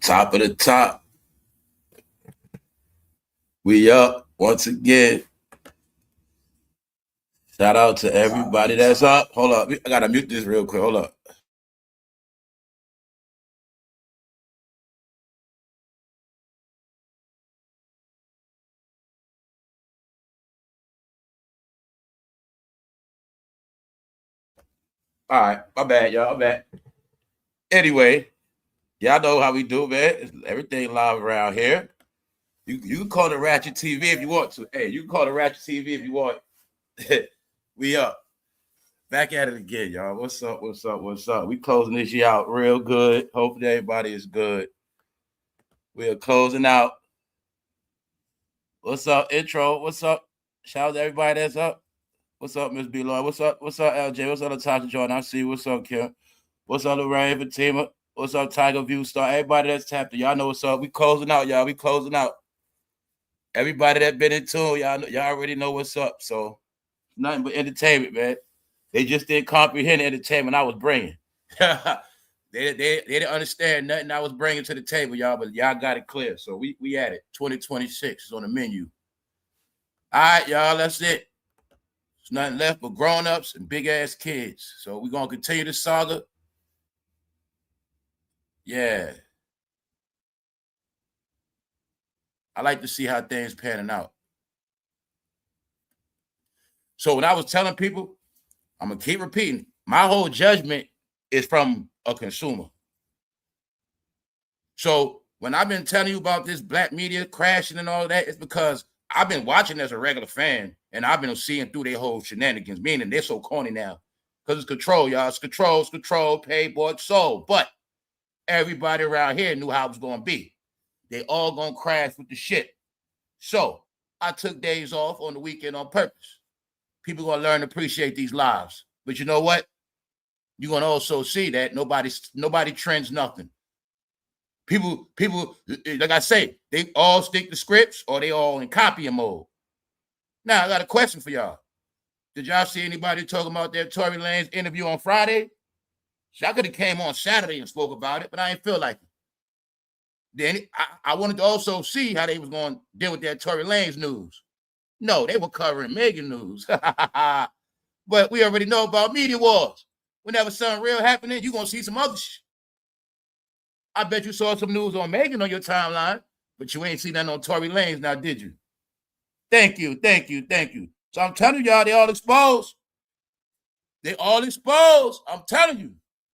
Top of the top. We up once again. Shout out to everybody that's up. Hold up. I gotta mute this real quick. Hold up. All right, my bad, y'all. My bad. Anyway, y'all know how we do, man. Everything live around here. You can call it Ratchet TV if you want to. Hey, you can call it Ratchet TV if you want. We up. Back at it again, y'all. What's up? What's up? What's up? We closing this year out real good. Hopefully everybody is good. We are closing out. What's up, intro? What's up? Shout out to everybody that's up. What's up, Miss B. Lloyd? What's up? What's up, LJ? What's up, Natasha Jordan? I see you. What's up, Kim? What's up, Lorraine Fatima? What's up, Tiger View Star? Everybody that's tapped in, y'all know what's up. We closing out, y'all. We closing out. Everybody that been in tune, y'all already know what's up. So nothing but entertainment, man. They just didn't comprehend the entertainment I was bringing. they didn't understand nothing I was bringing to the table, y'all. But y'all got it clear. So we at it. 2026 is on the menu. All right, y'all. That's it. There's nothing left but grown-ups and big-ass kids. So we're going to continue the saga. Yeah. I like to see how things panning out. So when I was telling people, I'm going to keep repeating, my whole judgment is from a consumer. So when I've been telling you about this black media crashing and all that, it's because I've been watching as a regular fan, and I've been seeing through their whole shenanigans, meaning they're so corny now. Because it's control, y'all. It's control, pay, bought, sold. But everybody around here knew how it was going to be. They all going to crash with the shit. So I took days off on the weekend on purpose. People going to learn to appreciate these lives. But you know what? You're going to also see that nobody trends nothing. People, like I say, they all stick to scripts or they all in copying mode. Now, I got a question for y'all. Did y'all see anybody talking about that Tory Lanez interview on Friday? So I could have came on Saturday and spoke about it, but I ain't feel like it. Then I wanted to also see how they was going to deal with that Tory Lanez news. No, they were covering Megan news. But we already know about media wars. Whenever something real happening, you're going to see some other shit. I bet you saw some news on Megan on your timeline, but you ain't seen that on Tory Lanez now, did you? Thank you. So I'm telling y'all, they all exposed. They all exposed. I'm telling you.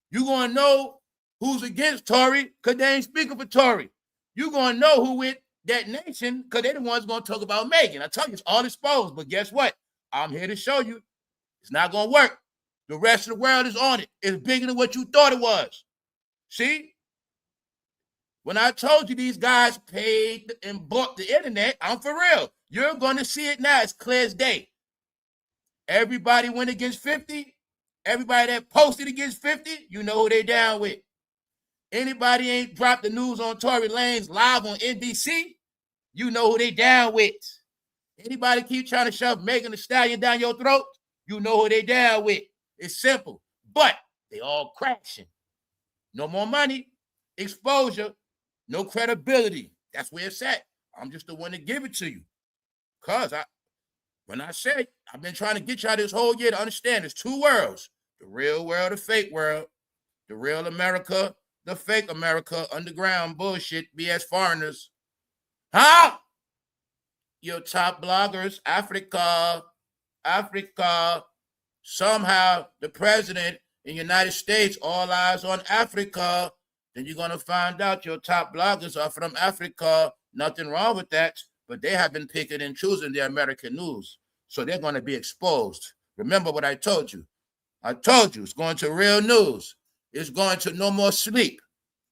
You're going to know who's against Tory because they ain't speaking for Tory. You're going to know who with that nation because they're the ones going to talk about Megan. I tell you, it's all exposed. But guess what? I'm here to show you it's not going to work. The rest of the world is on it. It's bigger than what you thought it was. See? When I told you these guys paid and bought the internet, I'm for real. You're going to see it now. It's clear as day. Everybody went against 50. Everybody that posted against 50, you know who they down with. Anybody ain't dropped the news on Tory Lanez live on NBC, you know who they down with. Anybody keep trying to shove Megan Thee Stallion down your throat, you know who they down with. It's simple. But they all crashing. No more money, exposure, no credibility. That's where it's at. I'm just the one to give it to you. Because when I say I've been trying to get y'all this whole year to understand there's two worlds. The real world, the fake world. The real America, the fake America, underground bullshit, BS foreigners. Huh? Your top bloggers, Africa. Somehow the president in the United States, all eyes on Africa. Then you're going to find out your top bloggers are from Africa. Nothing wrong with that. But they have been picking and choosing the American news. So they're going to be exposed. Remember what I told you. I told you it's going to real news. It's going to no more sleep.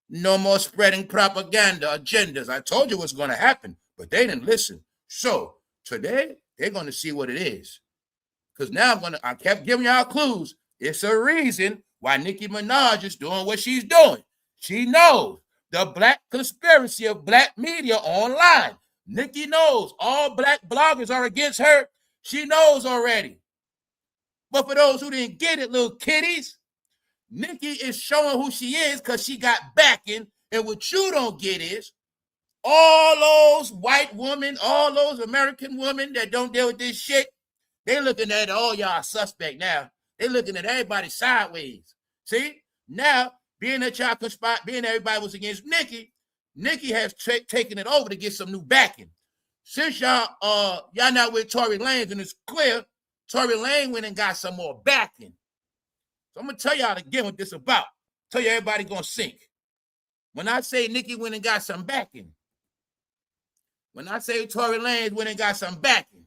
No more spreading propaganda agendas. I told you what's going to happen, but they didn't listen. So today, they're going to see what it is. Because now I kept giving y'all clues. It's a reason why Nicki Minaj is doing what she's doing. She knows the black conspiracy of black media online. Nicki knows all black bloggers are against her. She knows already. But for those who didn't get it, little kiddies, Nicki is showing who she is because she got backing And what you don't get is all those white women, all those American women that don't deal with this shit, they looking at all y'all suspect now. They looking at everybody sideways. See? Now, being that y'all conspired, being everybody was against Nicki, Nicki has taken it over to get some new backing. Since y'all not with Tory Lanez, and it's clear, Tory Lanez went and got some more backing. So I'm gonna tell y'all again what this about. Tell you everybody gonna sink. When I say Nicki went and got some backing, when I say Tory Lanez went and got some backing,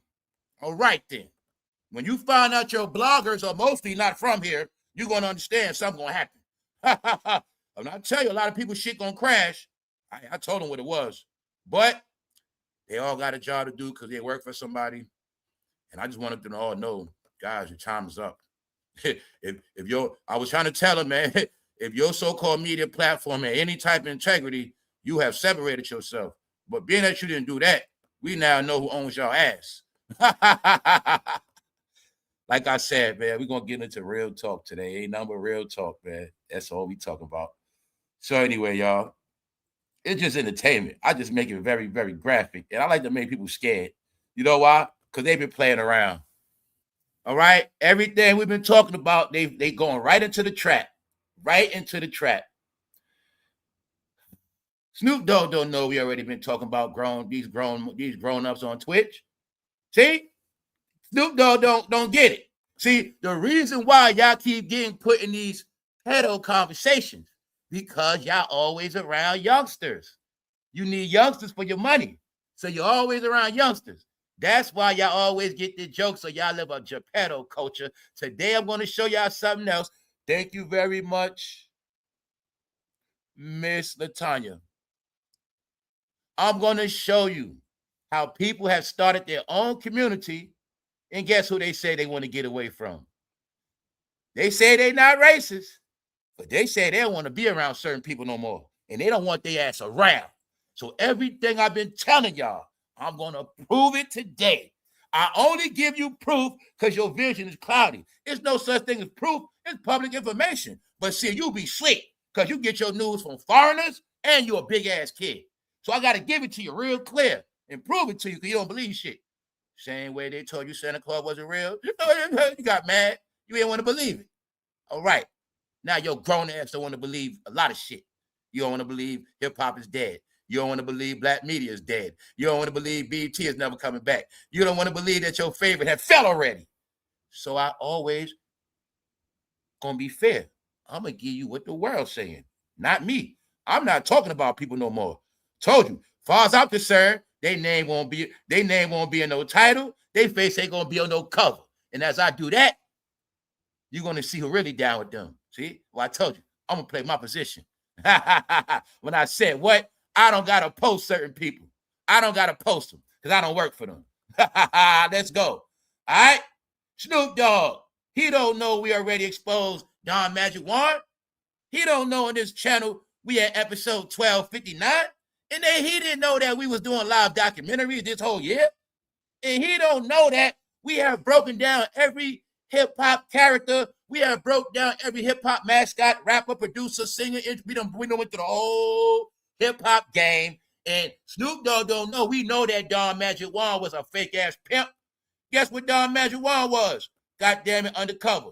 all right then. When you find out your bloggers are mostly not from here, you're gonna understand something gonna happen. I'm not telling you a lot of people shit gonna crash. I told them what it was, but they all got a job to do because they work for somebody. And I just wanted them to all know, guys, your time is up. I was trying to tell them, man, if your so-called media platform had any type of integrity, you have separated yourself. But being that you didn't do that, we now know who owns your ass. Like I said, man, we're going to get into real talk today. Ain't nothing but real talk, man. That's all we talk about. So anyway, y'all, it's just entertainment. I just make it very, very graphic. And I like to make people scared. You know why? Because they've been playing around. All right? Everything we've been talking about, they going right into the trap. Right into the trap. Snoop Dogg don't know we already been talking about these grown-ups on Twitch. See? Snoop Dogg don't get it. See, the reason why y'all keep getting put in these pedo conversations, because y'all always around youngsters. You need youngsters for your money. So you're always around youngsters. That's why y'all always get the jokes, so y'all live a Geppetto culture. Today I'm going to show y'all something else. Thank you very much, Miss Latanya. I'm going to show you how people have started their own community, and guess who they say they want to get away from? They say they're not racist, but they say they don't want to be around certain people no more, and they don't want their ass around. So everything I've been telling y'all, I'm going to prove it today. I only give you proof because your vision is cloudy. There's no such thing as proof. It's public information. But see, you be slick because you get your news from foreigners and you're a big-ass kid. So I got to give it to you real clear and prove it to you because you don't believe shit. Same way they told you Santa Claus wasn't real. You got mad. You didn't want to believe it. All right. Now your grown ass don't want to believe a lot of shit. You don't want to believe hip-hop is dead. You don't want to believe black media is dead. You don't want to believe BET is never coming back. You don't want to believe that your favorite had fell already. So I always gonna be fair. I'm gonna give you what the world's saying, not me. I'm not talking about people no more. Told you, far as I'm concerned, their name won't be in no title. Their face ain't gonna be on no cover. And as I do that, you're gonna see who really down with them. See? Well, I told you, I'm gonna play my position. When I said what? I don't gotta post certain people. I don't gotta post them because I don't work for them. Let's go. All right? Snoop Dogg. He don't know we already exposed Don Magic Juan. He don't know in this channel we at episode 1259. And then he didn't know that we was doing live documentaries this whole year. And he don't know that we have broken down every hip-hop character. We have broke down every hip-hop mascot, rapper, producer, singer. We done went through the whole hip-hop game. And Snoop Dogg don't know. We know that Don Magic Juan was a fake-ass pimp. Guess what Don Magic Juan was? God damn it, undercover.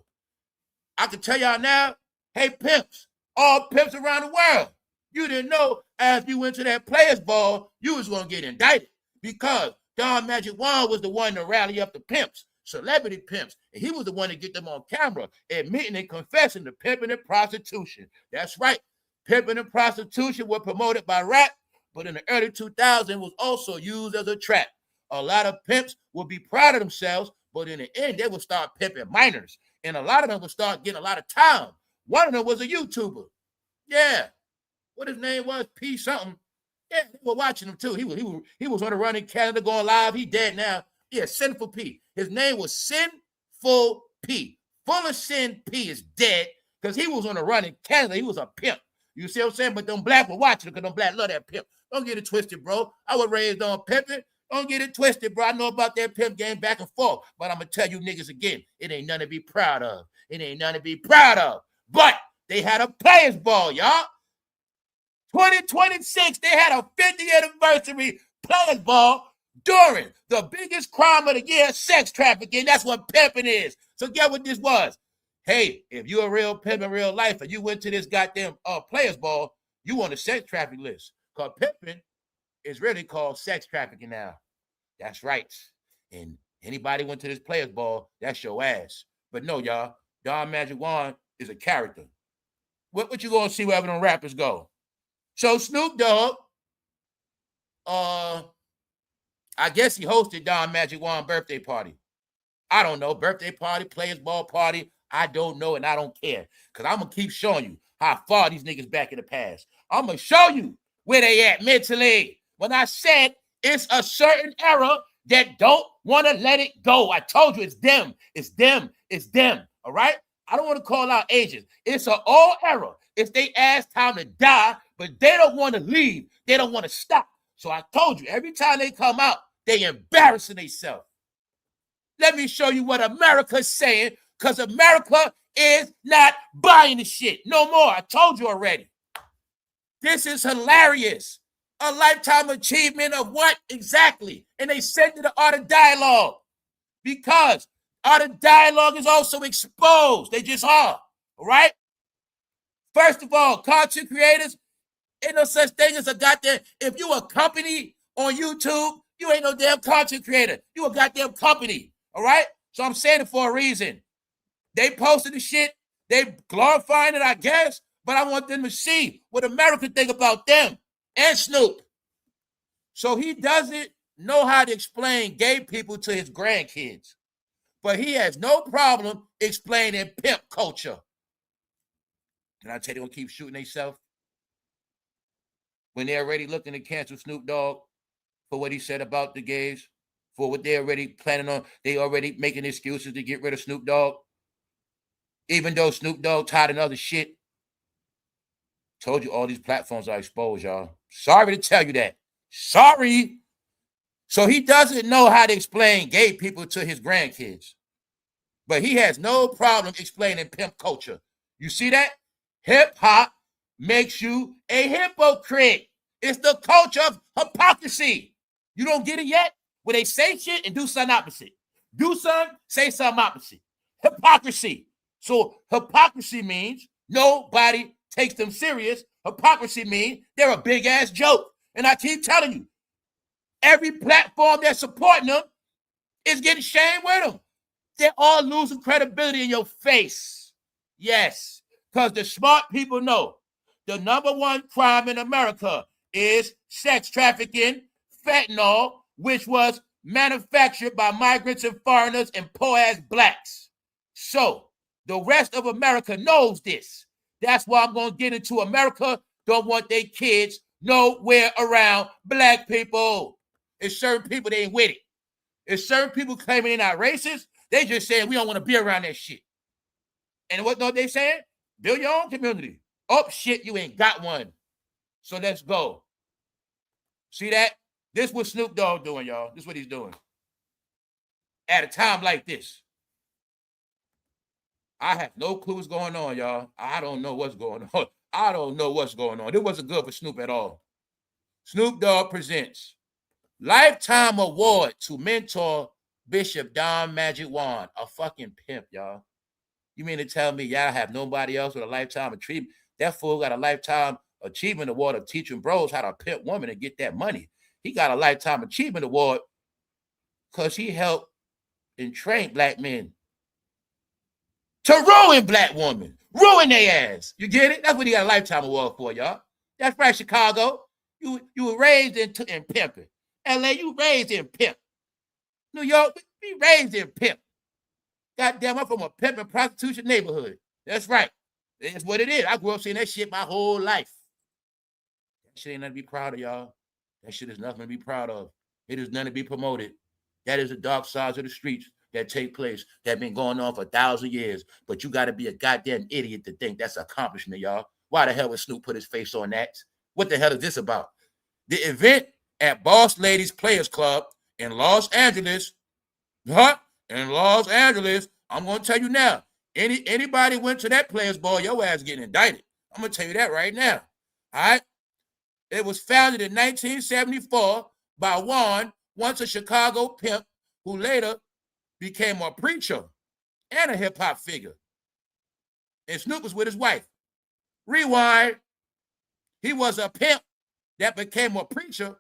I can tell y'all now, hey, pimps, all pimps around the world, you didn't know as you went to that players ball, you was going to get indicted because Don Magic Juan was the one to rally up the pimps, celebrity pimps, and he was the one to get them on camera, admitting and confessing to pimping and prostitution. That's right. Pimping and prostitution were promoted by rap, but in the early 2000s was also used as a trap. A lot of pimps would be proud of themselves, but in the end, they would start pimping minors. And a lot of them would start getting a lot of time. One of them was a YouTuber. Yeah. What his name was? P something. Yeah, they were watching him too. He was on the run in Canada going live. He dead now. Yeah, Sinful P. His name was Sinful P. Full of Sin P is dead because he was on the run in Canada. He was a pimp. You see what I'm saying? But them black were watching because them black love that pimp. Don't get it twisted, bro. I was raised on pimping. Don't get it twisted, bro. I know about that pimp game back and forth. But I'm going to tell you niggas again, it ain't nothing to be proud of. It ain't nothing to be proud of. But they had a players ball, y'all. 2026, they had a 50th anniversary Players Ball during the biggest crime of the year, sex trafficking. That's what pimping is. So get what this was. Hey, if you're a real pimp in real life and you went to this goddamn Players Ball, you on the sex trafficking list. Because pimping is really called sex trafficking now. That's right. And anybody went to this Players Ball, that's your ass. But no, y'all, Don Magic Juan is a character. What you gonna see wherever them rappers go? So Snoop Dogg, I guess he hosted Don Magic Juan birthday party. I don't know, birthday party, Players Ball party. I don't know, and I don't care. Because I'm going to keep showing you how far these niggas back in the past. I'm going to show you where they at mentally. When I said it's a certain era that don't want to let it go. I told you it's them. It's them. It's them. All right? I don't want to call out Asians. It's an old era. It's they ass time to die, but they don't want to leave. They don't want to stop. So I told you, every time they come out, they embarrassing themselves. Let me show you what America's saying, because America is not buying the shit. No more. I told you already. This is hilarious. A lifetime achievement of what exactly? And they send to the Art of Dialogue, because Art of Dialogue is also exposed. They just are. All right? First of all, content creators, ain't no such thing as a goddamn, if you a company on YouTube, you ain't no damn content creator. You a goddamn company. All right? So I'm saying it for a reason. They posted the shit. They glorifying it, I guess. But I want them to see what America think about them and Snoop. So he doesn't know how to explain gay people to his grandkids. But he has no problem explaining pimp culture. Can I tell you they're going to keep shooting themselves? When they're already looking to cancel Snoop Dogg for what he said about the gays, for what they're already planning on, they already making excuses to get rid of Snoop Dogg. Even though Snoop Dogg tied in other shit. Told you all these platforms are exposed, y'all. Sorry to tell you that. Sorry. So he doesn't know how to explain gay people to his grandkids. But he has no problem explaining pimp culture. You see that? Hip-hop makes you a hypocrite. It's the culture of hypocrisy. You don't get it yet? Where they say shit and do something opposite. Do something, say something opposite. Hypocrisy. So hypocrisy means nobody takes them serious. Hypocrisy means they're a big-ass joke. And I keep telling you, every platform that's supporting them is getting shamed with them. They're all losing credibility in your face. Yes, because the smart people know the number one crime in America is sex trafficking, fentanyl, which was manufactured by migrants and foreigners and poor-ass blacks. So the rest of America knows this. That's why I'm going to get into America don't want their kids nowhere around black people. It's certain people, they ain't with it. It's certain people claiming they're not racist. They just saying we don't want to be around that shit. And what they saying? Build your own community. Oh, shit, you ain't got one. So let's go. See that? This is what Snoop Dogg doing, y'all. This is what he's doing. At a time like this. I have no clue what's going on, y'all. I don't know what's going on. I don't know what's going on. It wasn't good for Snoop at all. Snoop Dogg presents Lifetime Award to mentor Bishop Don Magic Juan, a fucking pimp, y'all. You mean to tell me y'all have nobody else with a lifetime achievement? That fool got a lifetime achievement award of teaching bros how to pimp women and get that money. He got a lifetime achievement award because he helped and trained black men to ruin black women, ruin their ass. You get it? That's what he got a lifetime award for, y'all. That's right, Chicago. You were raised in pimping. LA, you raised in pimp. New York, we raised in pimp. Goddamn, I'm from a pimp and prostitution neighborhood. That's right. That's what it is. I grew up seeing that shit my whole life. That shit ain't nothing to be proud of, y'all. That shit is nothing to be proud of. It is nothing to be promoted. That is the dark sides of the streets that take place, that been going on for 1,000 years. But you got to be a goddamn idiot to think that's an accomplishment, y'all. Why the hell would Snoop put his face on that? What the hell is this about? The event at Boss Ladies Players Club in Los Angeles, in Los Angeles, I'm going to tell you now, anybody went to that Players Ball, your ass getting indicted. I'm going to tell you that right now. All right? It was founded in 1974 by Juan, once a Chicago pimp, who later became a preacher and a hip-hop figure. And Snoop was with his wife. Rewind. He was a pimp that became a preacher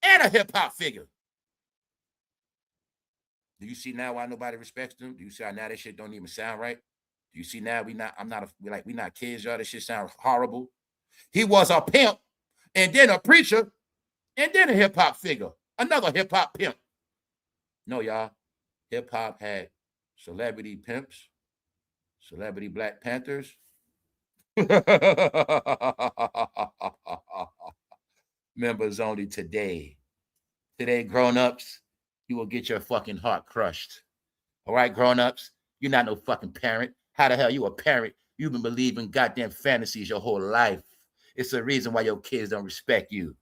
and a hip-hop figure. Do you see now why nobody respects them? Do you see how now that shit don't even sound right? Do you see now we not kids, y'all? This shit sounds horrible. He was a pimp, and then a preacher, and then a hip-hop figure. Another hip-hop pimp. No, y'all. Hip-hop had celebrity pimps, celebrity Black Panthers. Members only today. Today, grown-ups, you will get your fucking heart crushed. All right, grown-ups? You're not no fucking parent. How the hell you a parent? You've been believing goddamn fantasies your whole life. It's the reason why your kids don't respect you.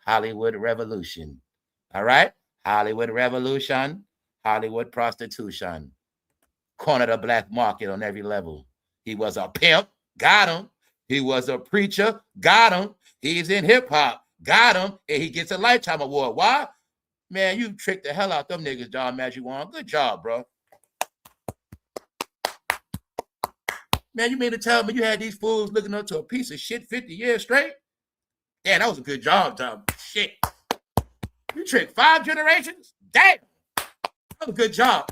Hollywood Revolution. All right? Hollywood Revolution. Hollywood prostitution. Corner the black market on every level. He was a pimp. Got him. He was a preacher. Got him. He's in hip-hop. Got him. And he gets a Lifetime Award. Why? Man, you tricked the hell out them niggas, John Magic Juan. Good job, bro. Man, you mean to tell me you had these fools looking up to a piece of shit 50 years straight? Yeah, that was a good job, Tom. Shit. You tricked 5 generations? Damn. That was a good job.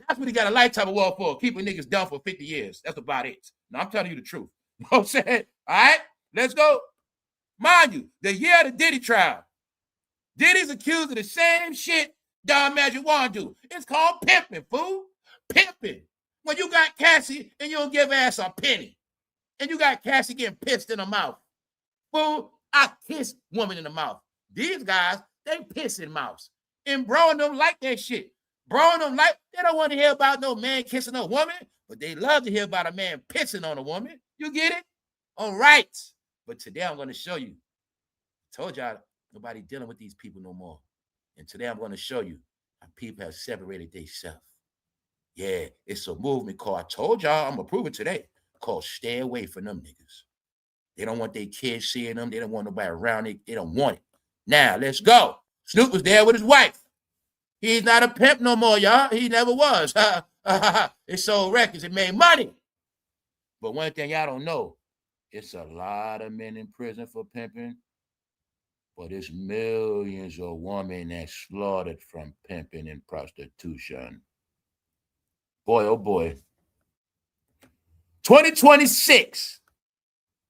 That's what he got a Lifetime Award for, keeping niggas down for 50 years. That's about it. Now, I'm telling you the truth. You know what I'm saying? All right, let's go. Mind you, the year of the Diddy trial, Diddy's accused of the same shit Don Magic Juan do. It's called pimping, fool. Pimping. When you got Cassie and you don't give ass a penny, and you got Cassie getting pissed in the mouth. Fool, I kiss woman in the mouth. These guys, they piss in mouths. And bro and them like that shit. Bro and them like, they don't want to hear about no man kissing a woman, but they love to hear about a man pissing on a woman. You get it? All right. But today I'm going to show you. I told y'all nobody dealing with these people no more. And today I'm going to show you how people have separated themselves. Yeah, it's a movement called, I told y'all, I'm going to prove it today, called Stay Away from Them Niggas. They don't want their kids seeing them. They don't want nobody around it. They don't want it. Now, let's go. Snoop was there with his wife. He's not a pimp no more, y'all. He never was. It sold records. It made money. But one thing y'all don't know, it's a lot of men in prison for pimping, but it's millions of women that's slaughtered from pimping and prostitution. Boy, oh boy. 2026.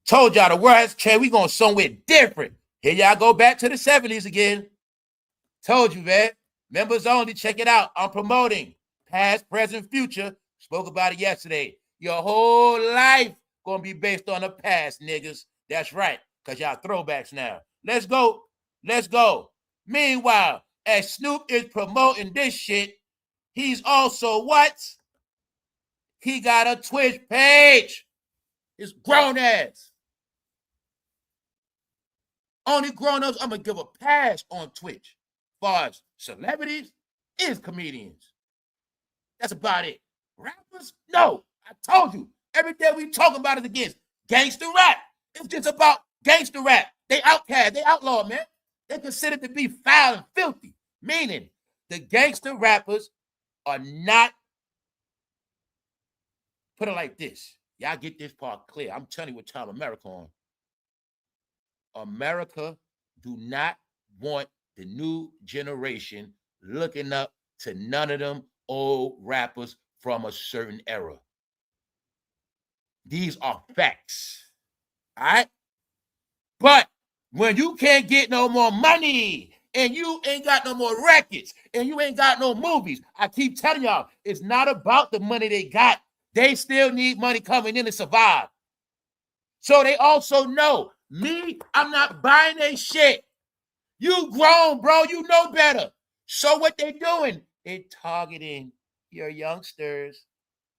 Told y'all the world has changed. We going somewhere different. Here y'all go back to the 70s again. Told you, man. Members only. Check it out. I'm promoting past, present, future. Spoke about it yesterday. Your whole life going to be based on the past, niggas. That's right, because y'all throwbacks now. Let's go. Let's go. Meanwhile, as Snoop is promoting this shit, he's also what? He got a Twitch page. It's grown ass. Only grown-ups I'm going to give a pass on Twitch. As far as celebrities is comedians. That's about it. Rappers? No. I told you. Every day we talking about it against gangster rap. It's just about gangster rap. They outcast. They outlaw, man. They're considered to be foul and filthy. Meaning the gangster rappers are not, put it like this. Y'all get this part clear. I'm telling you what time America on. America do not want the new generation looking up to none of them old rappers from a certain era. These are facts. All right? But when you can't get no more money and you ain't got no more records and you ain't got no movies, I keep telling y'all, it's not about the money they got. They still need money coming in to survive. So they also know, me, I'm not buying their shit. You grown, bro. You know better. So what they doing? They targeting your youngsters.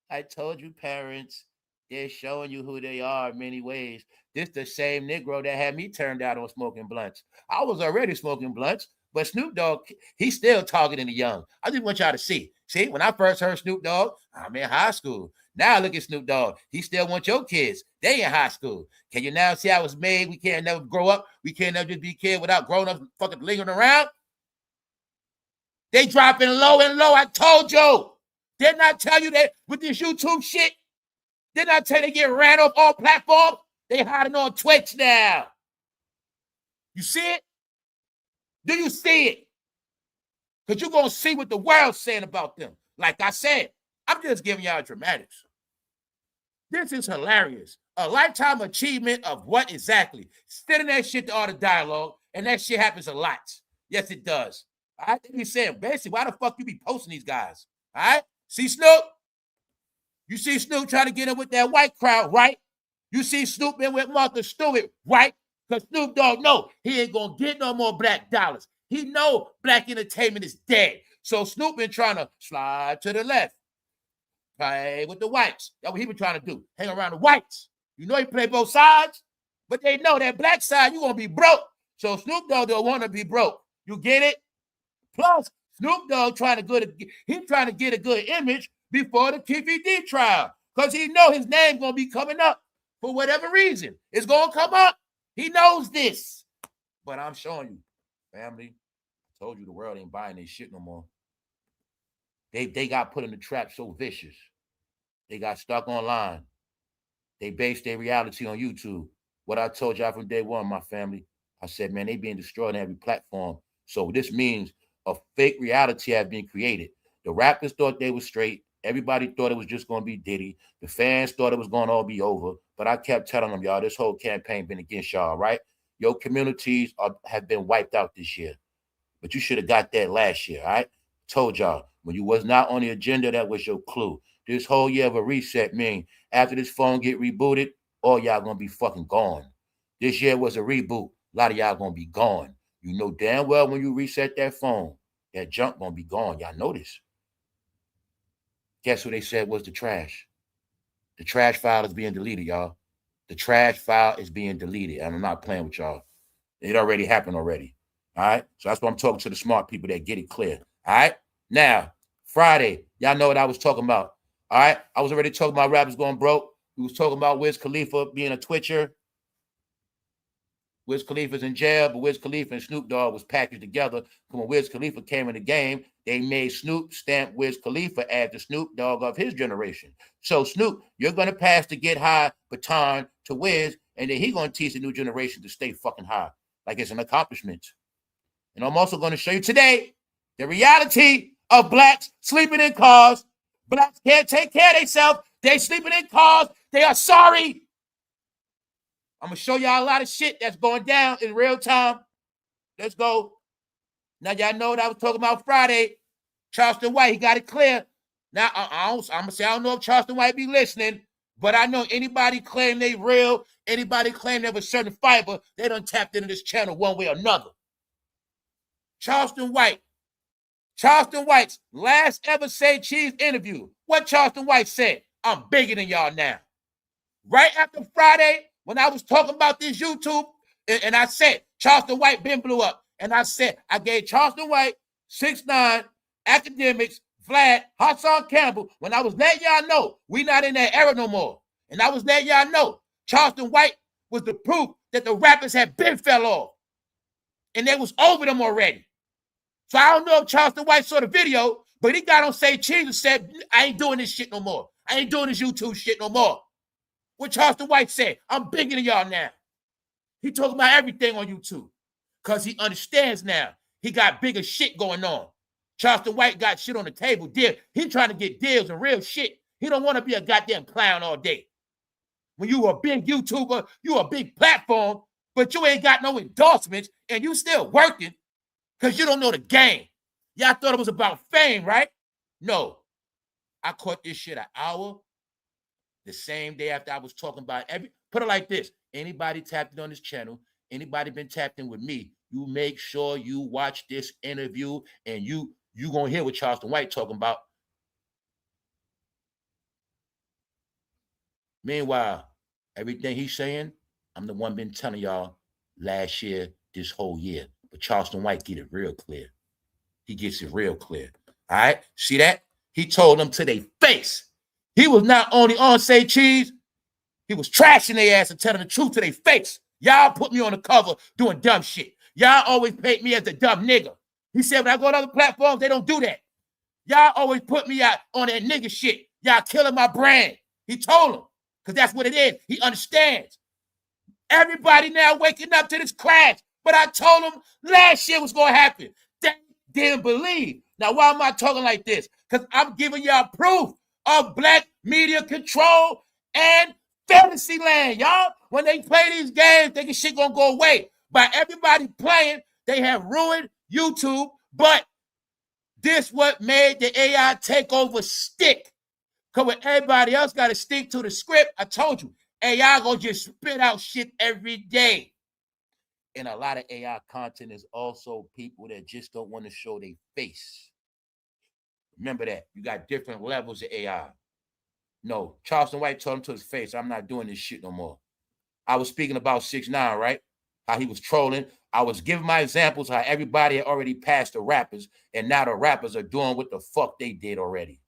I told you, parents, they're showing you who they are in many ways. This the same Negro that had me turned out on smoking blunts. I was already smoking blunts, but Snoop Dogg, he's still targeting the young. I just want y'all to see. See, when I first heard Snoop Dogg, I'm in high school. Now look at Snoop Dogg. He still wants your kids. They in high school. Can you now see how it's made? We can't never grow up. We can't never just be kids without growing up fucking lingering around. They dropping low and low. I told you. Didn't I tell you that with this YouTube shit? Didn't I tell you they get ran off all platforms? They hiding on Twitch now. You see it? Do you see it? Because you're going to see what the world's saying about them. Like I said, I'm just giving y'all dramatics. This is hilarious. A lifetime achievement of what exactly? Sending that shit to all the dialogue, and that shit happens a lot. Yes, it does. I think he's saying, basically, why the fuck you be posting these guys? All right? See Snoop? You see Snoop trying to get in with that white crowd, right? You see Snoop in with Martha Stewart, right? Because Snoop Dogg know he ain't going to get no more black dollars. He know black entertainment is dead. So Snoop been trying to slide to the left. Play with the whites. That's what he been trying to do. Hang around the whites. You know he play both sides, but they know that black side, you're going to be broke. So Snoop Dogg don't want to be broke. You get it? Plus, Snoop Dogg trying to get a good image before the TVD trial because he know his name going to be coming up for whatever reason. It's going to come up. He knows this. But I'm showing you, family, I told you the world ain't buying their shit no more. They got put in the trap so vicious. They got stuck online. They based their reality on YouTube. What I told y'all from day one, my family, I said, man, they being destroyed on every platform. So this means a fake reality has been created. The rappers thought they were straight. Everybody thought it was just going to be Diddy. The fans thought it was going to all be over. But I kept telling them, y'all, this whole campaign been against y'all, right? Your communities have been wiped out this year. But you should have got that last year, all right? Told y'all, when you was not on the agenda, that was your clue. This whole year of a reset mean after this phone get rebooted, all y'all going to be fucking gone. This year was a reboot. A lot of y'all going to be gone. You know damn well when you reset that phone, that junk going to be gone. Y'all know this. Guess who they said was the trash? The trash file is being deleted, y'all. The trash file is being deleted. And I'm not playing with y'all. It already happened already. All right? So that's why I'm talking to the smart people that get it clear. All right? Now, Friday, y'all know what I was talking about. All right? I was already talking about rappers going broke. We was talking about Wiz Khalifa being a twitcher. Wiz Khalifa's in jail, but Wiz Khalifa and Snoop Dogg was packaged together. When Wiz Khalifa came in the game, they made Snoop stamp Wiz Khalifa as the Snoop Dogg of his generation. So Snoop, you're going to pass the get high baton to Wiz, and then he's going to teach the new generation to stay fucking high, like it's an accomplishment. And I'm also going to show you today the reality of blacks sleeping in cars. Blacks can't take care of themselves. They sleeping in cars. They are sorry. I'm going to show y'all a lot of shit that's going down in real time. Let's go. Now, y'all know what I was talking about Friday. Charleston White, he got it clear. Now, I'm going to say, I don't know if Charleston White be listening, but I know anybody claim they real, anybody claim they have a certain fiber, they done tapped into this channel one way or another. Charleston White's last ever Say Cheese interview. What Charleston White said? I'm bigger than y'all now. Right after Friday, when I was talking about this YouTube, and I said, Charleston White been blew up. And I said, I gave Charleston White, 6ix9ine, Academics, Vlad, Hassan Campbell, when I was letting y'all know we not in that era no more. And I was letting y'all know Charleston White was the proof that the rappers had been fell off. And they was over them already. So I don't know if Charleston White saw the video, but he got on Say Cheese and said, I ain't doing this shit no more. I ain't doing this YouTube shit no more. What Charleston White said, I'm bigger than y'all now. He talking about everything on YouTube because he understands now. He got bigger shit going on. Charleston White got shit on the table. Deal. He trying to get deals and real shit. He don't want to be a goddamn clown all day. When you a big YouTuber, you a big platform, but you ain't got no endorsements and you still working because you don't know the game. Y'all thought it was about fame, right? No. I caught this shit an hour the same day after I was talking about put it like this. Anybody tapped in on this channel, anybody been tapped in with me, you make sure you watch this interview and you gonna hear what Charleston White talking about. Meanwhile, everything he's saying, I'm the one been telling y'all last year, this whole year. But Charleston White get it real clear. He gets it real clear. All right? See that? He told them to their face. He was not only on Say Cheese, he was trashing their ass and telling the truth to their face. Y'all put me on the cover doing dumb shit. Y'all always paint me as a dumb nigga. He said, when I go to other platforms, they don't do that. Y'all always put me out on that nigga shit. Y'all killing my brand. He told him, because that's what it is. He understands. Everybody now waking up to this crash. But I told them last year was going to happen. They didn't believe. Now, why am I talking like this? Because I'm giving y'all proof of black media control and fantasy land, y'all. When they play these games, thinking shit going to go away. By everybody playing, they have ruined YouTube. But this what made the AI takeover stick. Because when everybody else got to stick to the script, I told you, AI going to just spit out shit every day. And a lot of AI content is also people that just don't want to show their face. Remember that. You got different levels of AI. No, Charleston White told him to his face, I'm not doing this shit no more. I was speaking about 6ix9ine, right? How he was trolling. I was giving my examples how everybody had already passed the rappers, and now the rappers are doing what the fuck they did already.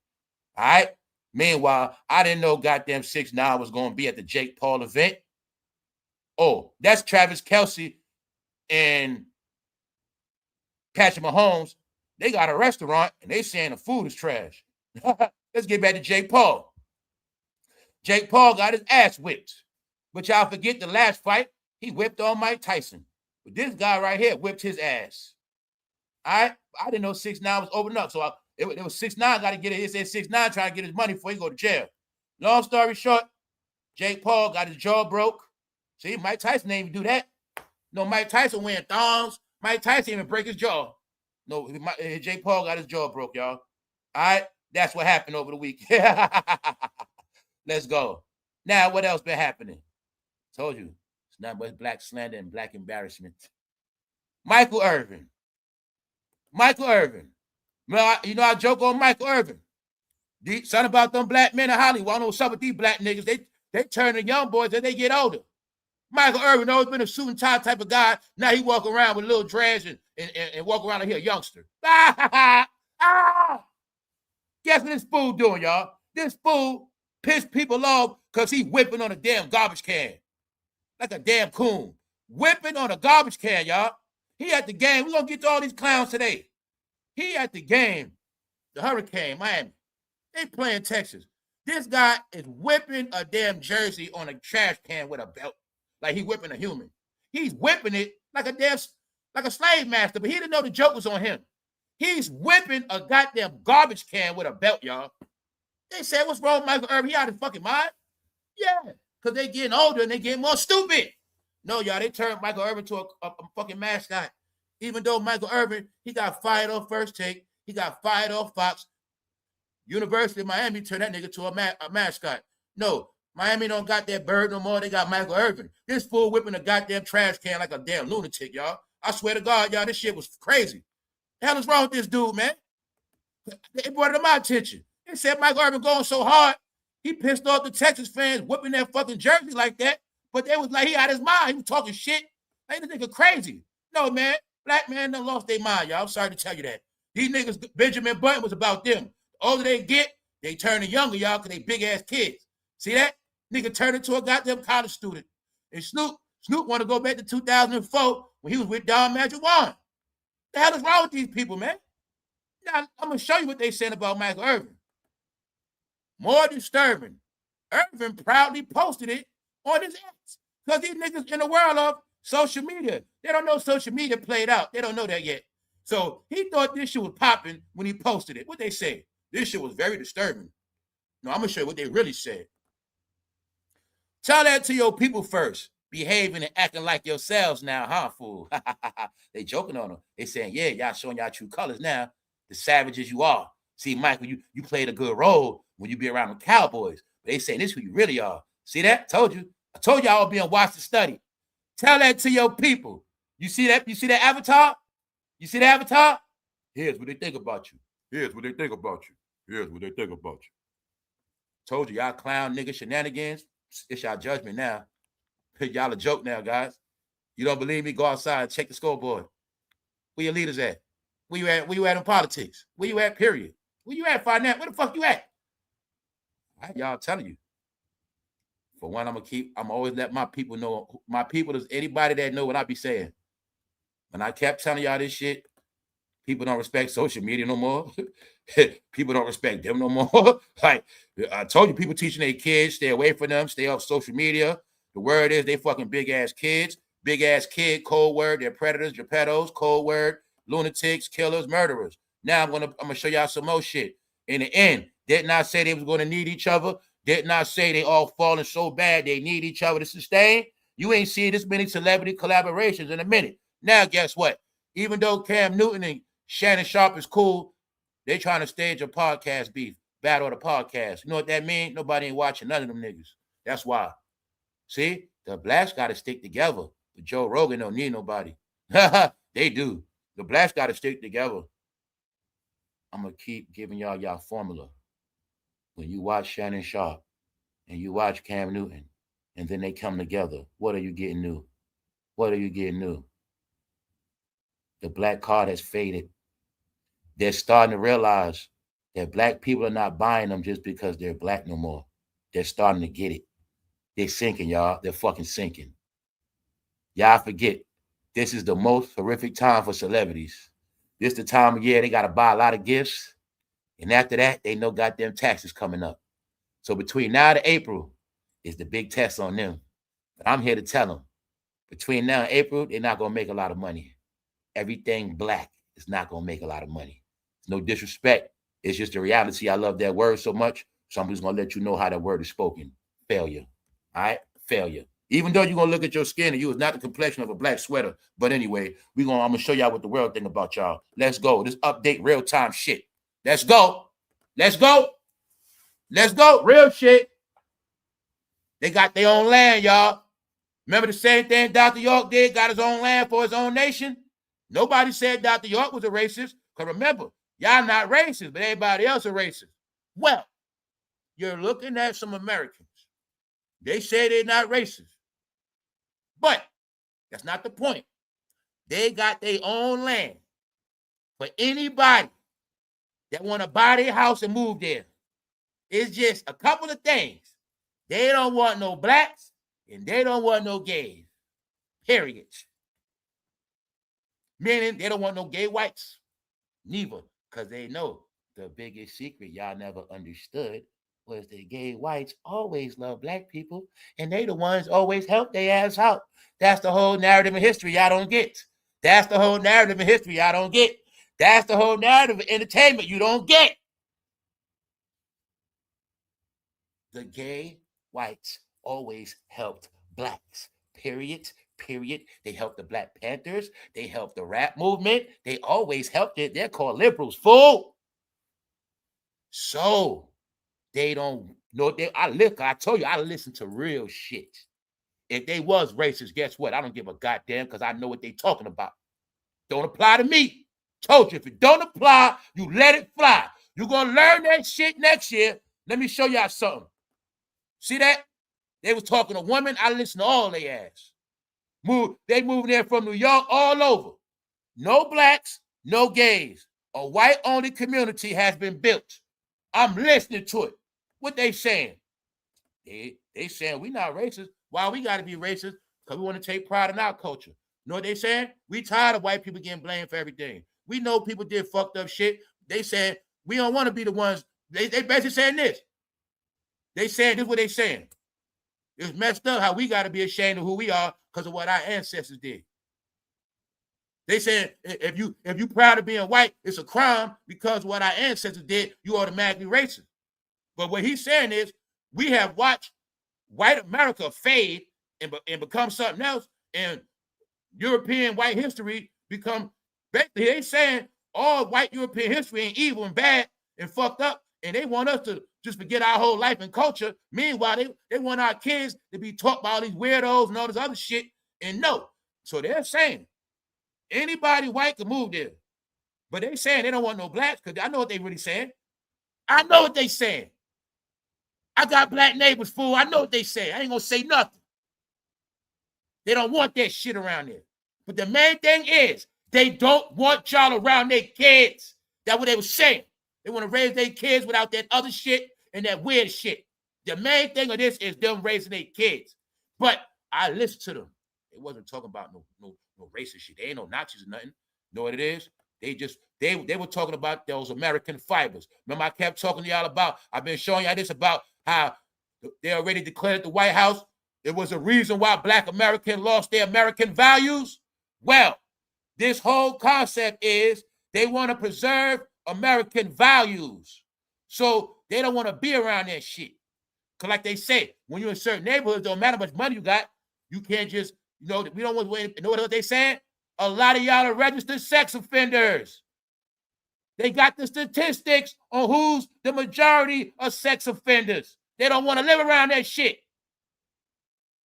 All right? Meanwhile, I didn't know goddamn 6ix9ine was going to be at the jakepaul event. Oh, that's Travis Kelce and Patrick Mahomes. They got a restaurant, and they saying the food is trash. Let's get back to jakepaul. Jakepaul got his ass whipped. But y'all forget the last fight, he whipped on Mike Tyson. But this guy right here whipped his ass. All right? I didn't know 6ix9ine was opening up. So it was 6ix9ine got to get it. It said 6ix9ine trying to get his money before he go to jail. Long story short, Jakepaul got his jaw broke. See, Mike Tyson didn't even do that. No, Mike Tyson wearing thongs. Mike Tyson didn't even break his jaw. No, Jakepaul got his jaw broke, y'all. All right? That's what happened over the week. Let's go. Now, what else been happening? Told you. It's not but black slander and black embarrassment. Michael Irvin. You know, I joke on Michael Irvin. Something about them black men in Hollywood. I don't know what's up with these black niggas. They turn to young boys as they get older. Michael Irvin always been a suit and tie type of guy. Now he walk around with little dreads and walk around like he a youngster. Guess what this fool doing, y'all? This fool pissed people off because he whipping on a damn garbage can. Like a damn coon. Whipping on a garbage can, y'all. He at the game. We're going to get to all these clowns today. He at the game. The Hurricane, Miami. They playing Texas. This guy is whipping a damn jersey on a trash can with a belt. Like he whipping a human. He's whipping it like a slave master, but he didn't know the joke was on him. He's whipping a goddamn garbage can with a belt, y'all. They said, what's wrong with Michael Irvin? He out of his fucking mind? Yeah, because they getting older and they getting more stupid. No, y'all, they turned Michael Irvin to a fucking mascot. Even though Michael Irvin, he got fired off First Take. He got fired off Fox. University of Miami turned that nigga to a mascot. No, Miami don't got that bird no more. They got Michael Irvin. This fool whipping a goddamn trash can like a damn lunatic, y'all. I swear to God, y'all, this shit was crazy. The hell is wrong with this dude, man? They brought it to my attention. They said Michael Irvin going so hard, he pissed off the Texas fans whipping that fucking jersey like that. But they was like, he out his mind. He was talking shit. Like, this nigga crazy. No, man. Black man done lost their mind, y'all. I'm sorry to tell you that. These niggas, Benjamin Button was about them. The older they get, they turn younger, y'all, because they big-ass kids. See that? Nigga turned into a goddamn college student. And Snoop want to go back to 2004 when he was with Don Magic Juan. The hell is wrong with these people, man? Now, I'm going to show you what they said about Michael Irvin. More disturbing. Irvin proudly posted it on his ass. Because these niggas in the world of social media, they don't know social media played out. They don't know that yet. So he thought this shit was popping when he posted it. What they say? This shit was very disturbing. No, I'm going to show you what they really said. Tell that to your people first. Behaving and acting like yourselves now, huh, fool? They joking on them. They saying, yeah, y'all showing y'all true colors now. The savages you are. See, Michael, you played a good role when you be around the Cowboys. But they saying this is who you really are. See that? Told you. I told y'all being watched and study. Tell that to your people. You see that? You see that avatar? You see the avatar? Here's what they think about you. Here's what they think about you. Here's what they think about you. Told you, y'all clown nigga shenanigans. It's y'all judgment now. Y'all a joke now, guys. You don't believe me? Go outside and check the scoreboard. Where your leaders at? Where you at? Where you at in politics? Where you at, period? Where you at, finance? Where the fuck you at? Y'all telling you. For one, I'm always let my people know. My people is anybody that know what I be saying. When I kept telling y'all this shit, people don't respect social media no more. People don't respect them no more. Like, I told you, people teaching their kids, stay away from them, stay off social media. The word is they fucking big-ass kids. Big-ass kid, cold word, they're predators, geppettos, cold word, lunatics, killers, murderers. Now I'm gonna show y'all some more shit. In the end, did not say they was gonna need each other. Did not say they all falling so bad they need each other to sustain. You ain't seen this many celebrity collaborations in a minute. Now, guess what? Even though Cam Newton and Shannonsharpe is cool, they trying to stage a podcast beef, battle of the podcast. You know what that means? Nobody ain't watching none of them niggas. That's why. See, the blacks got to stick together. But Joe Rogan don't need nobody. They do. The blacks got to stick together. I'm going to keep giving y'all formula. When you watch Shannonsharpe and you watch Cam Newton and then they come together, what are you getting new? What are you getting new? The black card has faded. They're starting to realize that black people are not buying them just because they're black no more. They're starting to get it. They're sinking, y'all. They're fucking sinking. Y'all forget, this is the most horrific time for celebrities. This is the time of year they got to buy a lot of gifts. And after that, they know goddamn taxes coming up. So between now and April is the big test on them. But I'm here to tell them, between now and April, they're not going to make a lot of money. Everything black is not going to make a lot of money. It's no disrespect. It's just the reality. I love that word so much. So I'm just going to let you know how that word is spoken. Failure. All right? Failure. Even though you're going to look at your skin and you is not the complexion of a black sweater. But anyway, I'm going to show y'all what the world think about y'all. Let's go. This update real-time shit. Let's go. Let's go. Let's go. Real shit. They got their own land, y'all. Remember the same thing Dr. York did? Got his own land for his own nation? Nobody said Dr. York was a racist. Because remember, y'all not racist, but everybody else is racist. Well, you're looking at some Americans. They say they're not racist. But that's not the point. They got their own land for anybody that want to buy their house and move there. It's just a couple of things. They don't want no blacks and they don't want no gays. Period. Meaning they don't want no gay whites. Neither. Because they know the biggest secret y'all never understood was that gay whites always love black people and they the ones always help their ass out. That's the whole narrative in history y'all don't get. That's the whole narrative in history y'all don't get. That's the whole narrative of entertainment you don't get. The gay whites always helped blacks. Period. They helped the Black Panthers. They helped the rap movement. They always helped it. They're called liberals, fool. So they don't know. I told you, I listen to real shit. If they was racist, guess what? I don't give a goddamn because I know what they talking about. Don't apply to me. Told you, if it don't apply, you let it fly. You're going to learn that shit next year. Let me show y'all something. See that? They was talking to women. I listen to all their ass. They moving there from New York all over. No blacks, no gays. A white-only community has been built. I'm listening to it. What they saying? They saying we not racist. Why we got to be racist? Because we want to take pride in our culture. You know what they saying? We tired of white people getting blamed for everything. We know people did fucked up shit. They saying we don't want to be the ones. They basically saying this. They saying this is what they saying. It's messed up how we got to be ashamed of who we are because of what our ancestors did. They said if you proud of being white, it's a crime because what our ancestors did, you automatically racist. But what he's saying is we have watched white America fade and become something else, and European white history become basically they saying all white European history ain't evil and bad and fucked up, and they want us to just forget our whole life and culture. Meanwhile, they want our kids to be taught by all these weirdos and all this other shit. And no. So they're saying anybody white can move there. But they saying they don't want no blacks because I know what they really saying. I know what they saying. I got black neighbors, fool. I know what they say. I ain't going to say nothing. They don't want that shit around there. But the main thing is they don't want y'all around their kids. That's what they were saying. They want to raise their kids without that other shit and that weird shit. The main thing of this is them raising their kids. But I listened to them. They wasn't talking about no racist shit. They ain't no Nazis or nothing. Know what it is? They were talking about those American fibers. Remember, I kept talking to y'all about, I've been showing y'all this about how they already declared at the White House there was a reason why Black Americans lost their American values. Well, this whole concept is they want to preserve American values. So they don't want to be around that shit. Because like they say, when you're in certain neighborhoods, don't matter how much money you got, you can't just, we don't want to, you know what they saying? A lot of y'all are registered sex offenders. They got the statistics on who's the majority of sex offenders. They don't want to live around that shit.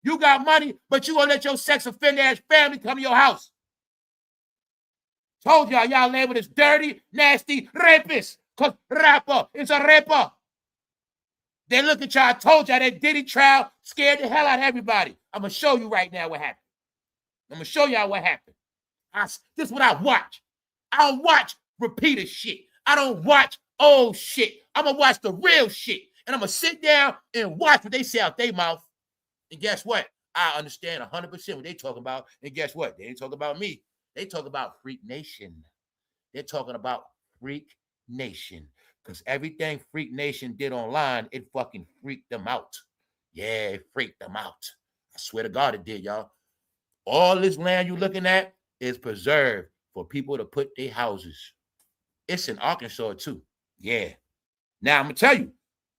You got money, but you gonna let your sex offender ass family come to your house. Told y'all labeled as dirty, nasty rapists. Because rapper is a rapper. They look at y'all, I told y'all that Diddy trial scared the hell out of everybody. I'm going to show you right now what happened. I'm going to show y'all what happened. This is what I watch. I don't watch repeated shit. I don't watch old shit. I'm going to watch the real shit. And I'm going to sit down and watch what they say out their mouth. And guess what? I understand 100% what they talking about. And guess what? They ain't talking about me. They talk about Freak Nation. They're talking about Freak Nation. Because everything Freak Nation did online, it fucking freaked them out. Yeah, it freaked them out. I swear to God it did, y'all. All this land you're looking at is preserved for people to put their houses. It's in Arkansas, too. Yeah. Now, I'm going to tell you,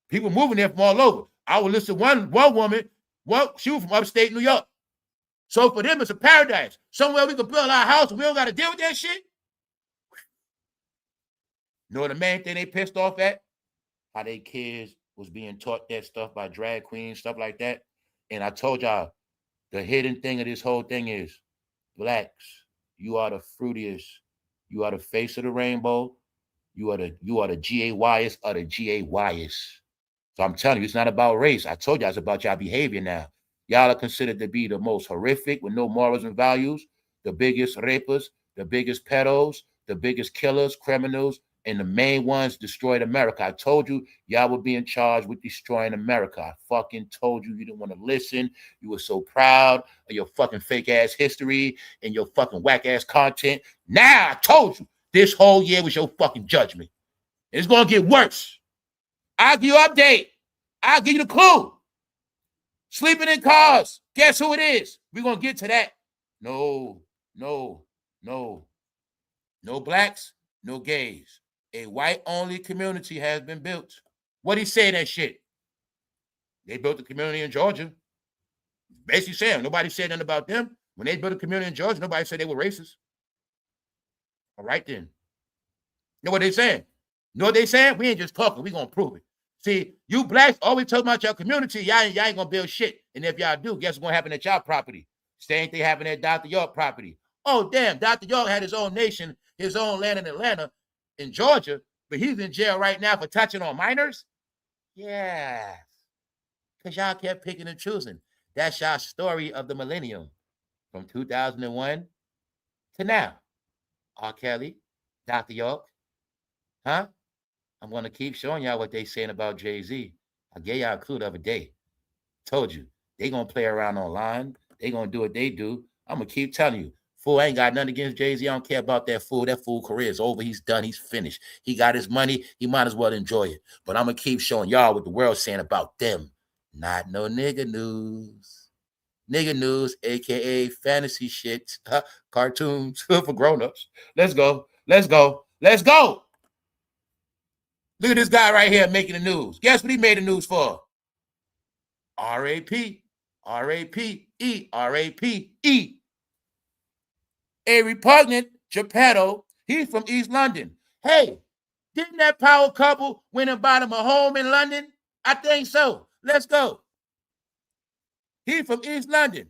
people moving there from all over. I would listen to one woman, she was from upstate New York. So for them, it's a paradise. Somewhere we can build our house and we don't got to deal with that shit. You know the main thing they pissed off at? How they kids was being taught that stuff by drag queens, stuff like that. And I told y'all, the hidden thing of this whole thing is, Blacks, you are the fruitiest. You are the face of the rainbow. You are the GAYest of the GAYest. So I'm telling you, it's not about race. I told y'all it's about y'all behavior now. Y'all are considered to be the most horrific with no morals and values, the biggest rapers, the biggest pedos, the biggest killers, criminals, and the main ones destroyed America. I told you, y'all would be in charge with destroying America. I fucking told you, you didn't want to listen. You were so proud of your fucking fake ass history and your fucking whack ass content. Now I told you, this whole year was your fucking judgment. It's going to get worse. I'll give you an update. I'll give you the clue. Sleeping in cars. Guess who it is? We're going to get to that. No blacks, no gays. A white-only community has been built. What he say that shit? They built a community in Georgia. Basically saying, nobody said nothing about them. When they built a community in Georgia, nobody said they were racist. All right then. You know what they saying? You know what they saying? We ain't just talking. We going to prove it. See, you blacks always talk about your community. Y'all ain't going to build shit. And if y'all do, guess what's going to happen at y'all property? Same thing happened at Dr. York property. Oh, damn. Dr. York had his own nation, his own land in Atlanta, in Georgia, but he's in jail right now for touching on minors? Yeah. Because y'all kept picking and choosing. That's y'all story of the millennium. From 2001 to now. R. Kelly, Dr. York. Huh? I'm going to keep showing y'all what they saying about Jay-Z. I gave y'all a clue the other day. Told you. They going to play around online. They going to do what they do. I'm going to keep telling you. Fool, I ain't got nothing against Jay-Z. I don't care about that fool. That fool career is over. He's done. He's finished. He got his money. He might as well enjoy it. But I'm going to keep showing y'all what the world's saying about them. Not no nigga news. Nigga news, a.k.a. fantasy shit. Cartoons for grown-ups. Let's go. Let's go. Let's go. Look at this guy right here making the news. Guess what he made the news for? R.A.P. R.A.P.E. R.A.P.E. A repugnant Geppetto. He's from East London. Hey, didn't that power couple went and bought him a home in London? I think so. Let's go. He's from East London,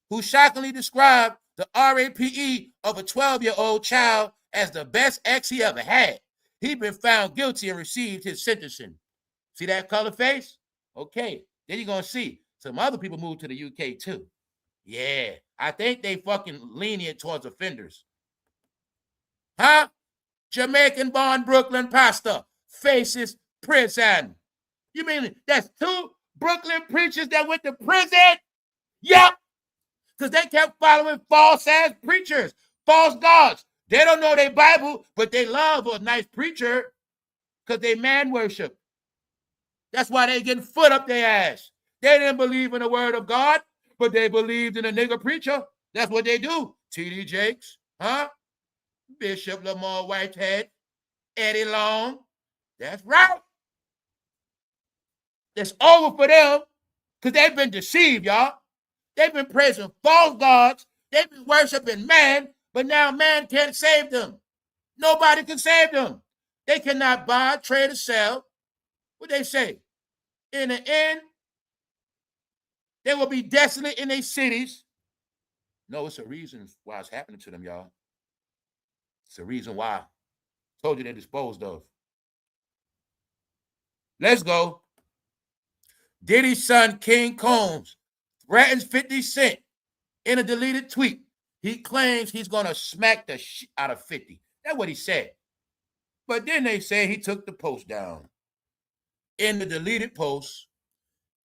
who shockingly described the RAPE of a 12-year-old child as the best ex he ever had. He'd been found guilty and received his sentencing. See that color face? Okay. Then you're going to see some other people moved to the UK too. Yeah. I think they fucking lenient towards offenders. Huh? Jamaican-born Brooklyn pastor faces prison. You mean that's 2 Brooklyn preachers that went to prison? Yep. Because they kept following false-ass preachers, false gods. They don't know their Bible, but they love a nice preacher because they man worship. That's why they getting foot up their ass. They didn't believe in the word of God, but they believed in a nigga preacher. That's what they do. T.D. Jakes, huh? Bishop Lamar Whitehead, Eddie Long. That's right. It's over for them because they've been deceived, y'all. They've been praising false gods. They've been worshiping man, but now man can't save them. Nobody can save them. They cannot buy, trade, or sell. What they say? In the end, they will be desolate in their cities. No, it's a reason why it's happening to them, y'all. It's a reason why. Told you they're disposed of. Let's go. Diddy's son, King Combs, threatens 50 Cent in a deleted tweet. He claims he's going to smack the shit out of 50. That's what he said. But then they say he took the post down. In the deleted post,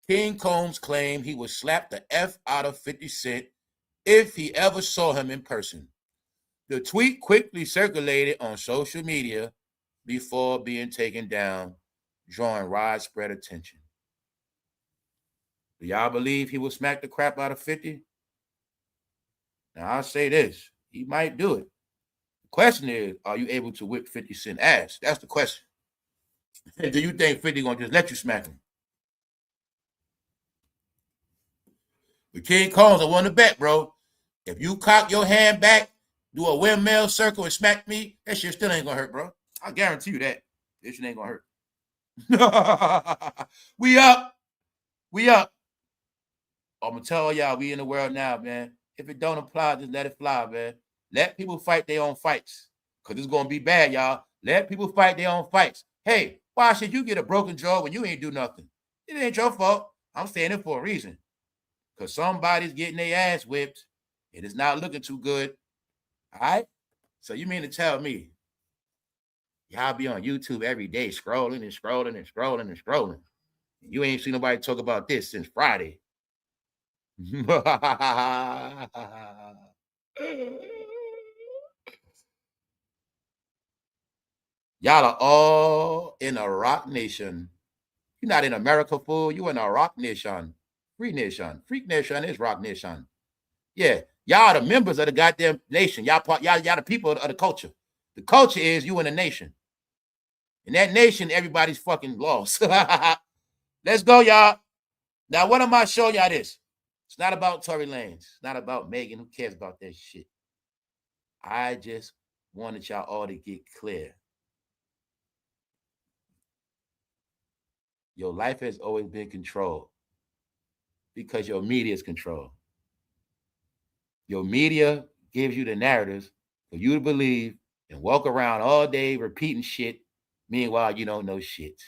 King Combs claimed he would slap the F out of 50 Cent if he ever saw him in person. The tweet quickly circulated on social media before being taken down, drawing widespread attention. Do y'all believe he will smack the crap out of 50? Now, I'll say this. He might do it. The question is, are you able to whip 50 Cent ass? That's the question. Do you think 50 going to just let you smack him? With King Combs, I want to bet, bro. If you cock your hand back, do a windmill circle and smack me, that shit still ain't going to hurt, bro. I guarantee you that. This shit ain't going to hurt. We up. We up. I'm going to tell y'all, we in the world now, man. If it don't apply, just let it fly, man. Let people fight their own fights because it's going to be bad, y'all. Let people fight their own fights. Hey, why should you get a broken jaw when you ain't do nothing? It ain't your fault. I'm saying it for a reason. Because somebody's getting their ass whipped. It is not looking too good. All right? So you mean to tell me y'all be on YouTube every day scrolling and scrolling and scrolling and scrolling. And you ain't seen nobody talk about this since Friday. Y'all are all in a rock nation. You're not in America, fool. You in a rock nation. Free nation. Freak nation is rock nation. Yeah. Y'all are the members of the goddamn nation. Y'all the people of the culture. The culture is you in a nation. In that nation, everybody's fucking lost. Let's go, y'all. Now, what am I showing y'all this? It's not about Tory Lanez. It's not about Megan. Who cares about that shit? I just wanted y'all all to get clear. Your life has always been controlled because your media is controlled. Your media gives you the narratives for you to believe and walk around all day repeating shit. Meanwhile, you don't know shit.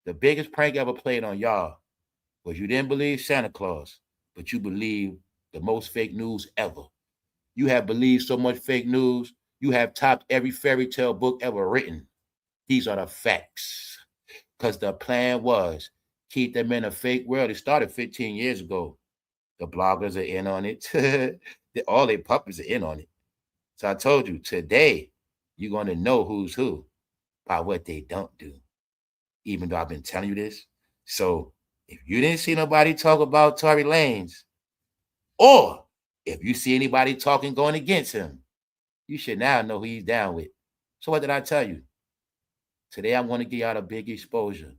The biggest prank ever played on y'all was you didn't believe Santa Claus, but you believed the most fake news ever. You have believed so much fake news, you have topped every fairy tale book ever written. These are the facts. Because the plan was keep them in a fake world. It started 15 years ago. The bloggers are in on it. All their puppies are in on it. So I told you, today, you're going to know who's who by what they don't do. Even though I've been telling you this. So if you didn't see nobody talk about Tory Lanez, or if you see anybody talking going against him, you should now know who he's down with. So what did I tell you? Today I'm going to give y'all a big exposure.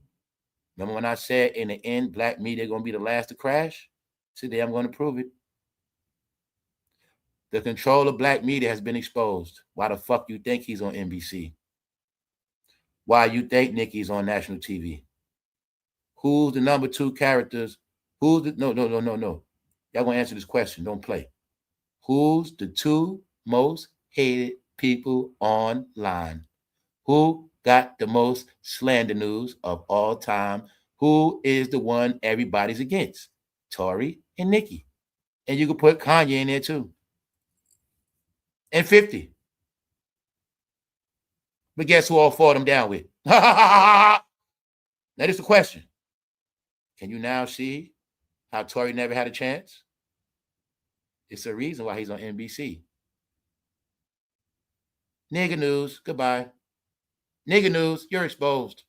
Remember when I said in the end, black media going to be the last to crash? Today I'm going to prove it. The control of black media has been exposed. Why the fuck you think he's on NBC? Why you think Nicki's on national TV? Who's the number 2 characters? Who's the no. Y'all gonna answer this question. Don't play. Who's the 2 most hated people online? Who got the most slander news of all time? Who is the one everybody's against? Tory and Nicki. And you can put Kanye in there too. And 50. But guess who all 4 of them down with? That is the question. Can you now see how Tory never had a chance? It's a reason why he's on NBC. Nigga news, goodbye. Nigga news, you're exposed.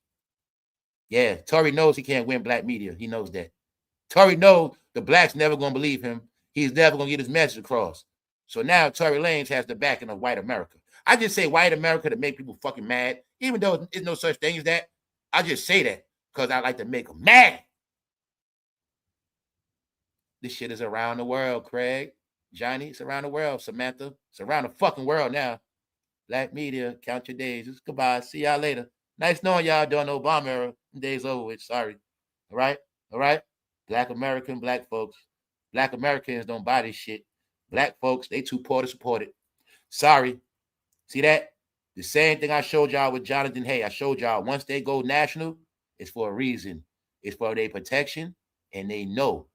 Yeah, Tory knows he can't win black media. He knows that. Tory knows the blacks never going to believe him. He's never going to get his message across. So now Tory Lanez has the backing of white America. I just say white America to make people fucking mad, even though there's no such thing as that. I just say that because I like to make them mad. This shit is around the world, Craig. Johnny, it's around the world. Samantha, it's around the fucking world now. Black media, count your days. Just goodbye. See y'all later. Nice knowing y'all during the Obama era. Days over with. Sorry. All right? All right? Black American, black folks. Black Americans don't buy this shit. Black folks, they too poor to support it. Sorry. See that? The same thing I showed y'all with Jonathan Hay. I showed y'all once they go national, it's for a reason. It's for their protection, and they know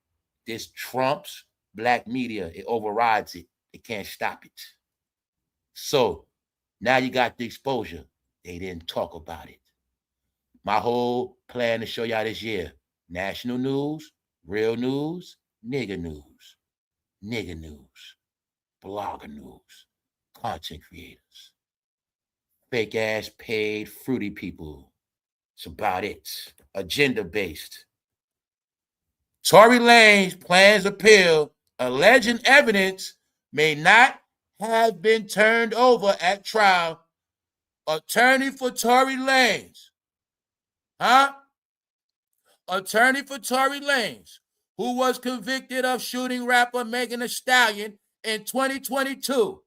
this trumps black media. It overrides it. They can't stop it. So now you got the exposure. They didn't talk about it. My whole plan to show y'all this year, national news, real news, nigga news, blogger news, content creators, fake ass paid fruity people. It's about it. Agenda-based. Tory Lanez plans appeal, alleging evidence may not have been turned over at trial. Attorney for Tory Lanez. Attorney for Tory Lanez, who was convicted of shooting rapper Megan Thee Stallion in 2022,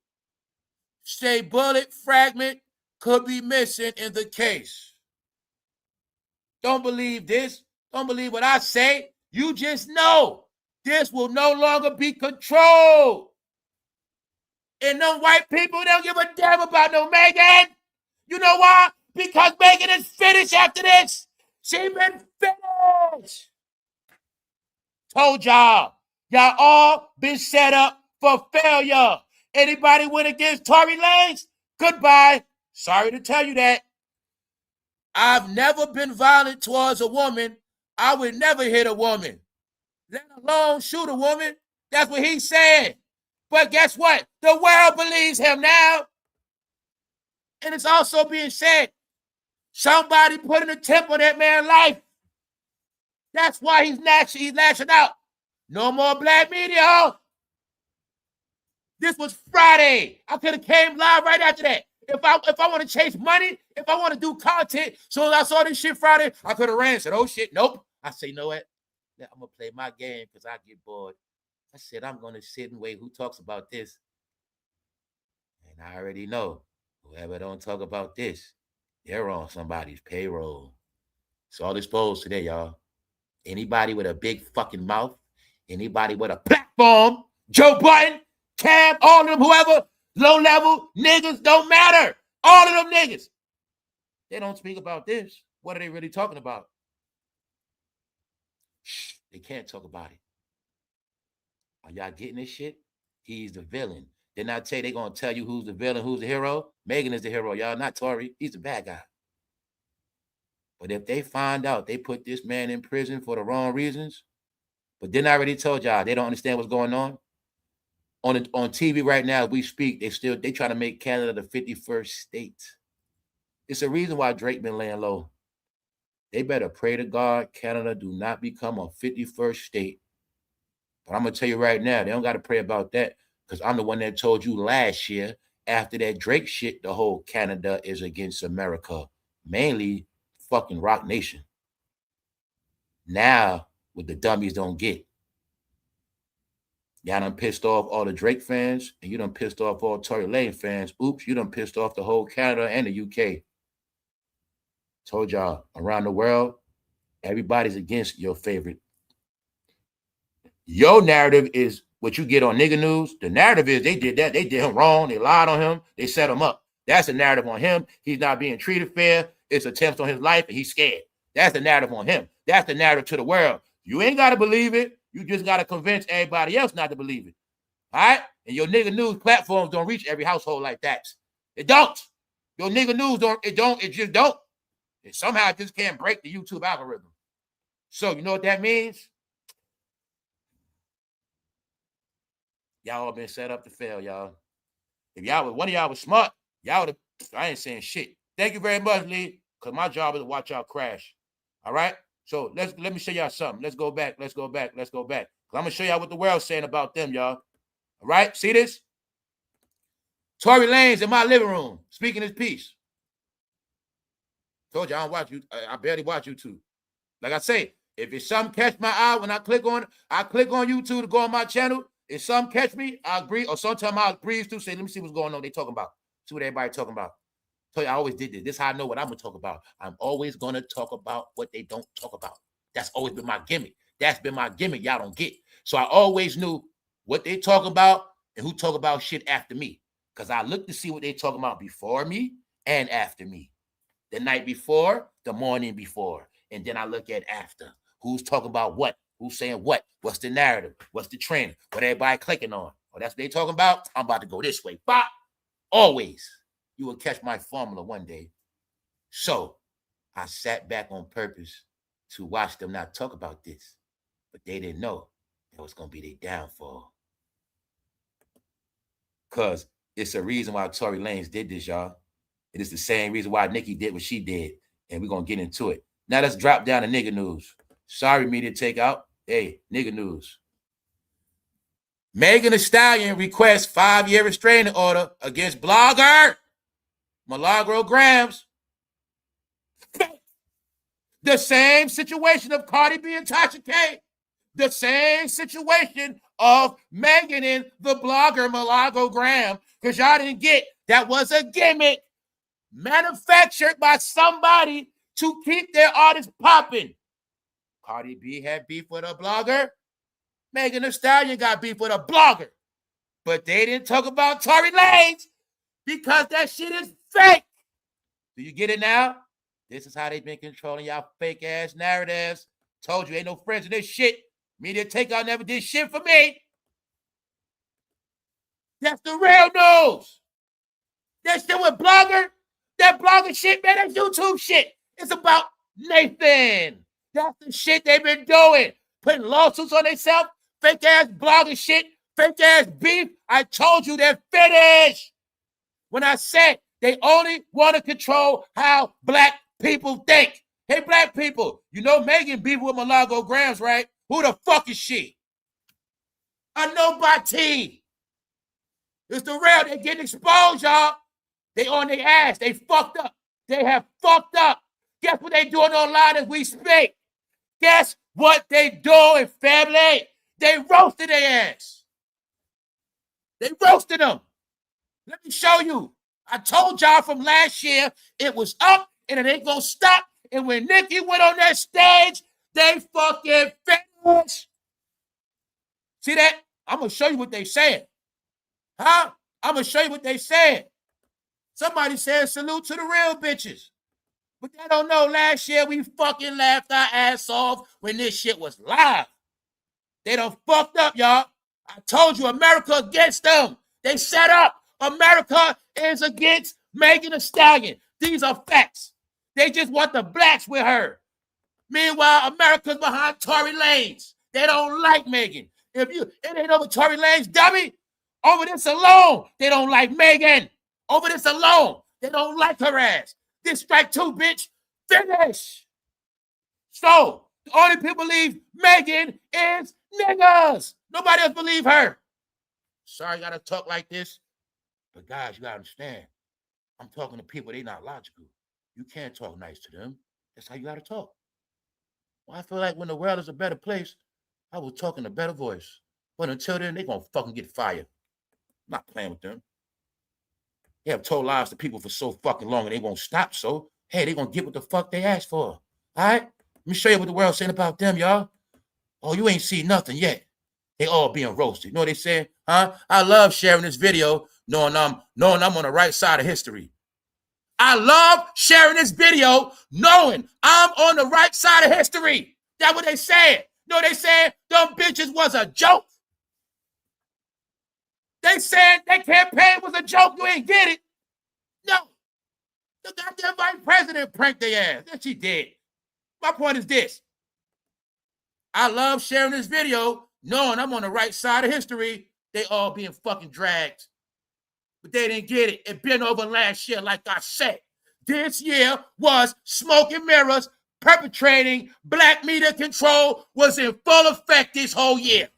say bullet fragment could be missing in the case. Don't believe this. Don't believe what I say. You just know this will no longer be controlled. And them white people don't give a damn about no Megan. You know why? Because Megan is finished after this. She been finished. Told y'all. Y'all all been set up for failure. Anybody went against Tory Lanez? Goodbye. Sorry to tell you that. I've never been violent towards a woman. I would never hit a woman, let alone shoot a woman. That's what he said. But guess what? The world believes him now. And it's also being said, somebody put an attempt on that man's life. That's why he's lashing out. No more black media. This was Friday. I could have came live right after that. If I want to chase money, if I want to do content, so as I saw this shit Friday, I could have ran and said, oh shit, nope. I say, you know what? I'm going to play my game because I get bored. I said, I'm going to sit and wait. Who talks about this? And I already know, whoever don't talk about this, they're on somebody's payroll. It's all exposed today, y'all. Anybody with a big fucking mouth, anybody with a platform, Joe Biden, Cam, all of them, whoever, low level, niggas, don't matter. All of them niggas. They don't speak about this. What are they really talking about? Shh, they can't talk about it. Are y'all getting this shit? He's the villain. Then I tell you, they're going to tell you who's the villain, who's the hero. Megan is the hero, y'all, not Tory. He's the bad guy. But if they find out they put this man in prison for the wrong reasons, but then I already told y'all, they don't understand what's going on. On TV right now, we speak, they try to make Canada the 51st state. It's a reason why Drake been laying low. They better pray to God Canada do not become a 51st state. But I'm going to tell you right now, they don't got to pray about that because I'm the one that told you last year after that Drake shit, the whole Canada is against America, mainly fucking Rock Nation. Now, what the dummies don't get. Y'all done pissed off all the Drake fans, and you done pissed off all Tory Lanez fans. Oops, you done pissed off the whole Canada and the UK. Told y'all, around the world, everybody's against your favorite. Your narrative is what you get on nigga news. The narrative is they did that. They did him wrong. They lied on him. They set him up. That's the narrative on him. He's not being treated fair. It's attempts on his life, and he's scared. That's the narrative on him. That's the narrative to the world. You ain't got to believe it. You just got to convince everybody else not to believe it. All right? And your nigga news platforms don't reach every household like that. It don't. Your nigga news it just don't. And somehow I just can't break the YouTube algorithm. So you know what that means? Y'all been set up to fail, y'all. If y'all one of y'all was smart, y'all would have. I ain't saying shit. Thank you very much, Lee, because my job is to watch y'all crash. All right? So let me show y'all something. Let's go back. Let's go back. Let's go back. I'm going to show y'all what the world's saying about them, y'all. All right? See this? Tory Lanez in my living room speaking his piece. Told you I don't watch you. I barely watch YouTube. Like I say, if it's something catch my eye when I click on YouTube to go on my channel. If something catch me, I agree. Or sometimes I'll breeze through, say, let me see what's going on. They talking about. See what everybody talking about. Tell you, I always did this. This is how I know what I'm going to talk about. I'm always going to talk about what they don't talk about. That's always been my gimmick. That's been my gimmick y'all don't get. So I always knew what they talk about and who talk about shit after me. Because I look to see what they talking about before me and after me. The night before, the morning before. And then I look at after. Who's talking about what? Who's saying what? What's the narrative? What's the trend? What everybody clicking on? Oh, that's what they talking about? I'm about to go this way. Bop. Always. You will catch my formula one day. So I sat back on purpose to watch them not talk about this. But they didn't know that was going to be their downfall. Because it's a reason why Tory Lanez did this, y'all. It is the same reason why Nicki did what she did. And we're going to get into it. Now let's drop down to nigga news. Sorry, media takeout. Hey, nigga news. Megan Thee Stallion requests 5-year restraining order against blogger Milagro Grams. The same situation of Cardi B and Tasha K. The same situation of Megan and the blogger Milagro Graham. Because y'all didn't get that was a gimmick manufactured by somebody to keep their artists popping. Cardi B had beef with a blogger. Megan Thee Stallion got beef with a blogger. But they didn't talk about Tory Lanez because that shit is fake. Do you get it now? This is how they've been controlling y'all fake-ass narratives. Told you, ain't no friends in this shit. Media takeout never did shit for me. That's the real news. That shit with blogger, that blogger shit, man, that's YouTube shit. It's about Nathan. That's the shit they've been doing. Putting lawsuits on themselves, fake-ass blogger shit, fake-ass beef. I told you they're finished. When I said they only want to control how black people think. Hey, black people, you know Megan beef with Milagro Grams, right? Who the fuck is she? A nobody. It's the real. They getting exposed, y'all. They on their ass. They fucked up. They have fucked up. Guess what they doing online as we speak? Guess what they doing, family? They roasted their ass. They roasted them. Let me show you. I told y'all from last year it was up and it ain't gonna stop. And when Nicki went on that stage, they fucking finished. See that? I'm gonna show you what they saying. Huh? I'm gonna show you what they saying. Somebody said salute to the real bitches. But they don't know last year we fucking laughed our ass off when this shit was live. They done fucked up, y'all. I told you America against them. They set up. America is against Megan Thee Stallion. These are facts. They just want the blacks with her. Meanwhile, America's behind Tory Lanez. They don't like Megan. If it ain't over Tory Lanez, dummy, over this alone, they don't like Megan. Over this alone, they don't like her ass. This strike two, bitch. Finish. So, the only people believe Megan is niggas. Nobody else believe her. Sorry, I gotta talk like this. But guys, you gotta understand. I'm talking to people, they not logical. You can't talk nice to them. That's how you gotta talk. Well, I feel like when the world is a better place, I was talking a better voice. But until then, they gonna fucking get fired. I'm not playing with them. They have told lies to people for so fucking long and they won't stop. So, hey, they gonna get what the fuck they asked for. All right? Let me show you what the world's saying about them, y'all. Oh, you ain't seen nothing yet. They all being roasted. You know what they saying? Huh? I love sharing this video knowing I'm on the right side of history. I love sharing this video knowing I'm on the right side of history. That's what they said. You know what they said? Them bitches was a joke. They said their campaign was a joke. You ain't get it. No. The goddamn vice president pranked their ass. Yes, she did. My point is this. I love sharing this video, knowing I'm on the right side of history. They all being fucking dragged. But they didn't get it. It been over last year, like I said. This year was smoke and mirrors perpetrating black media control was in full effect this whole year.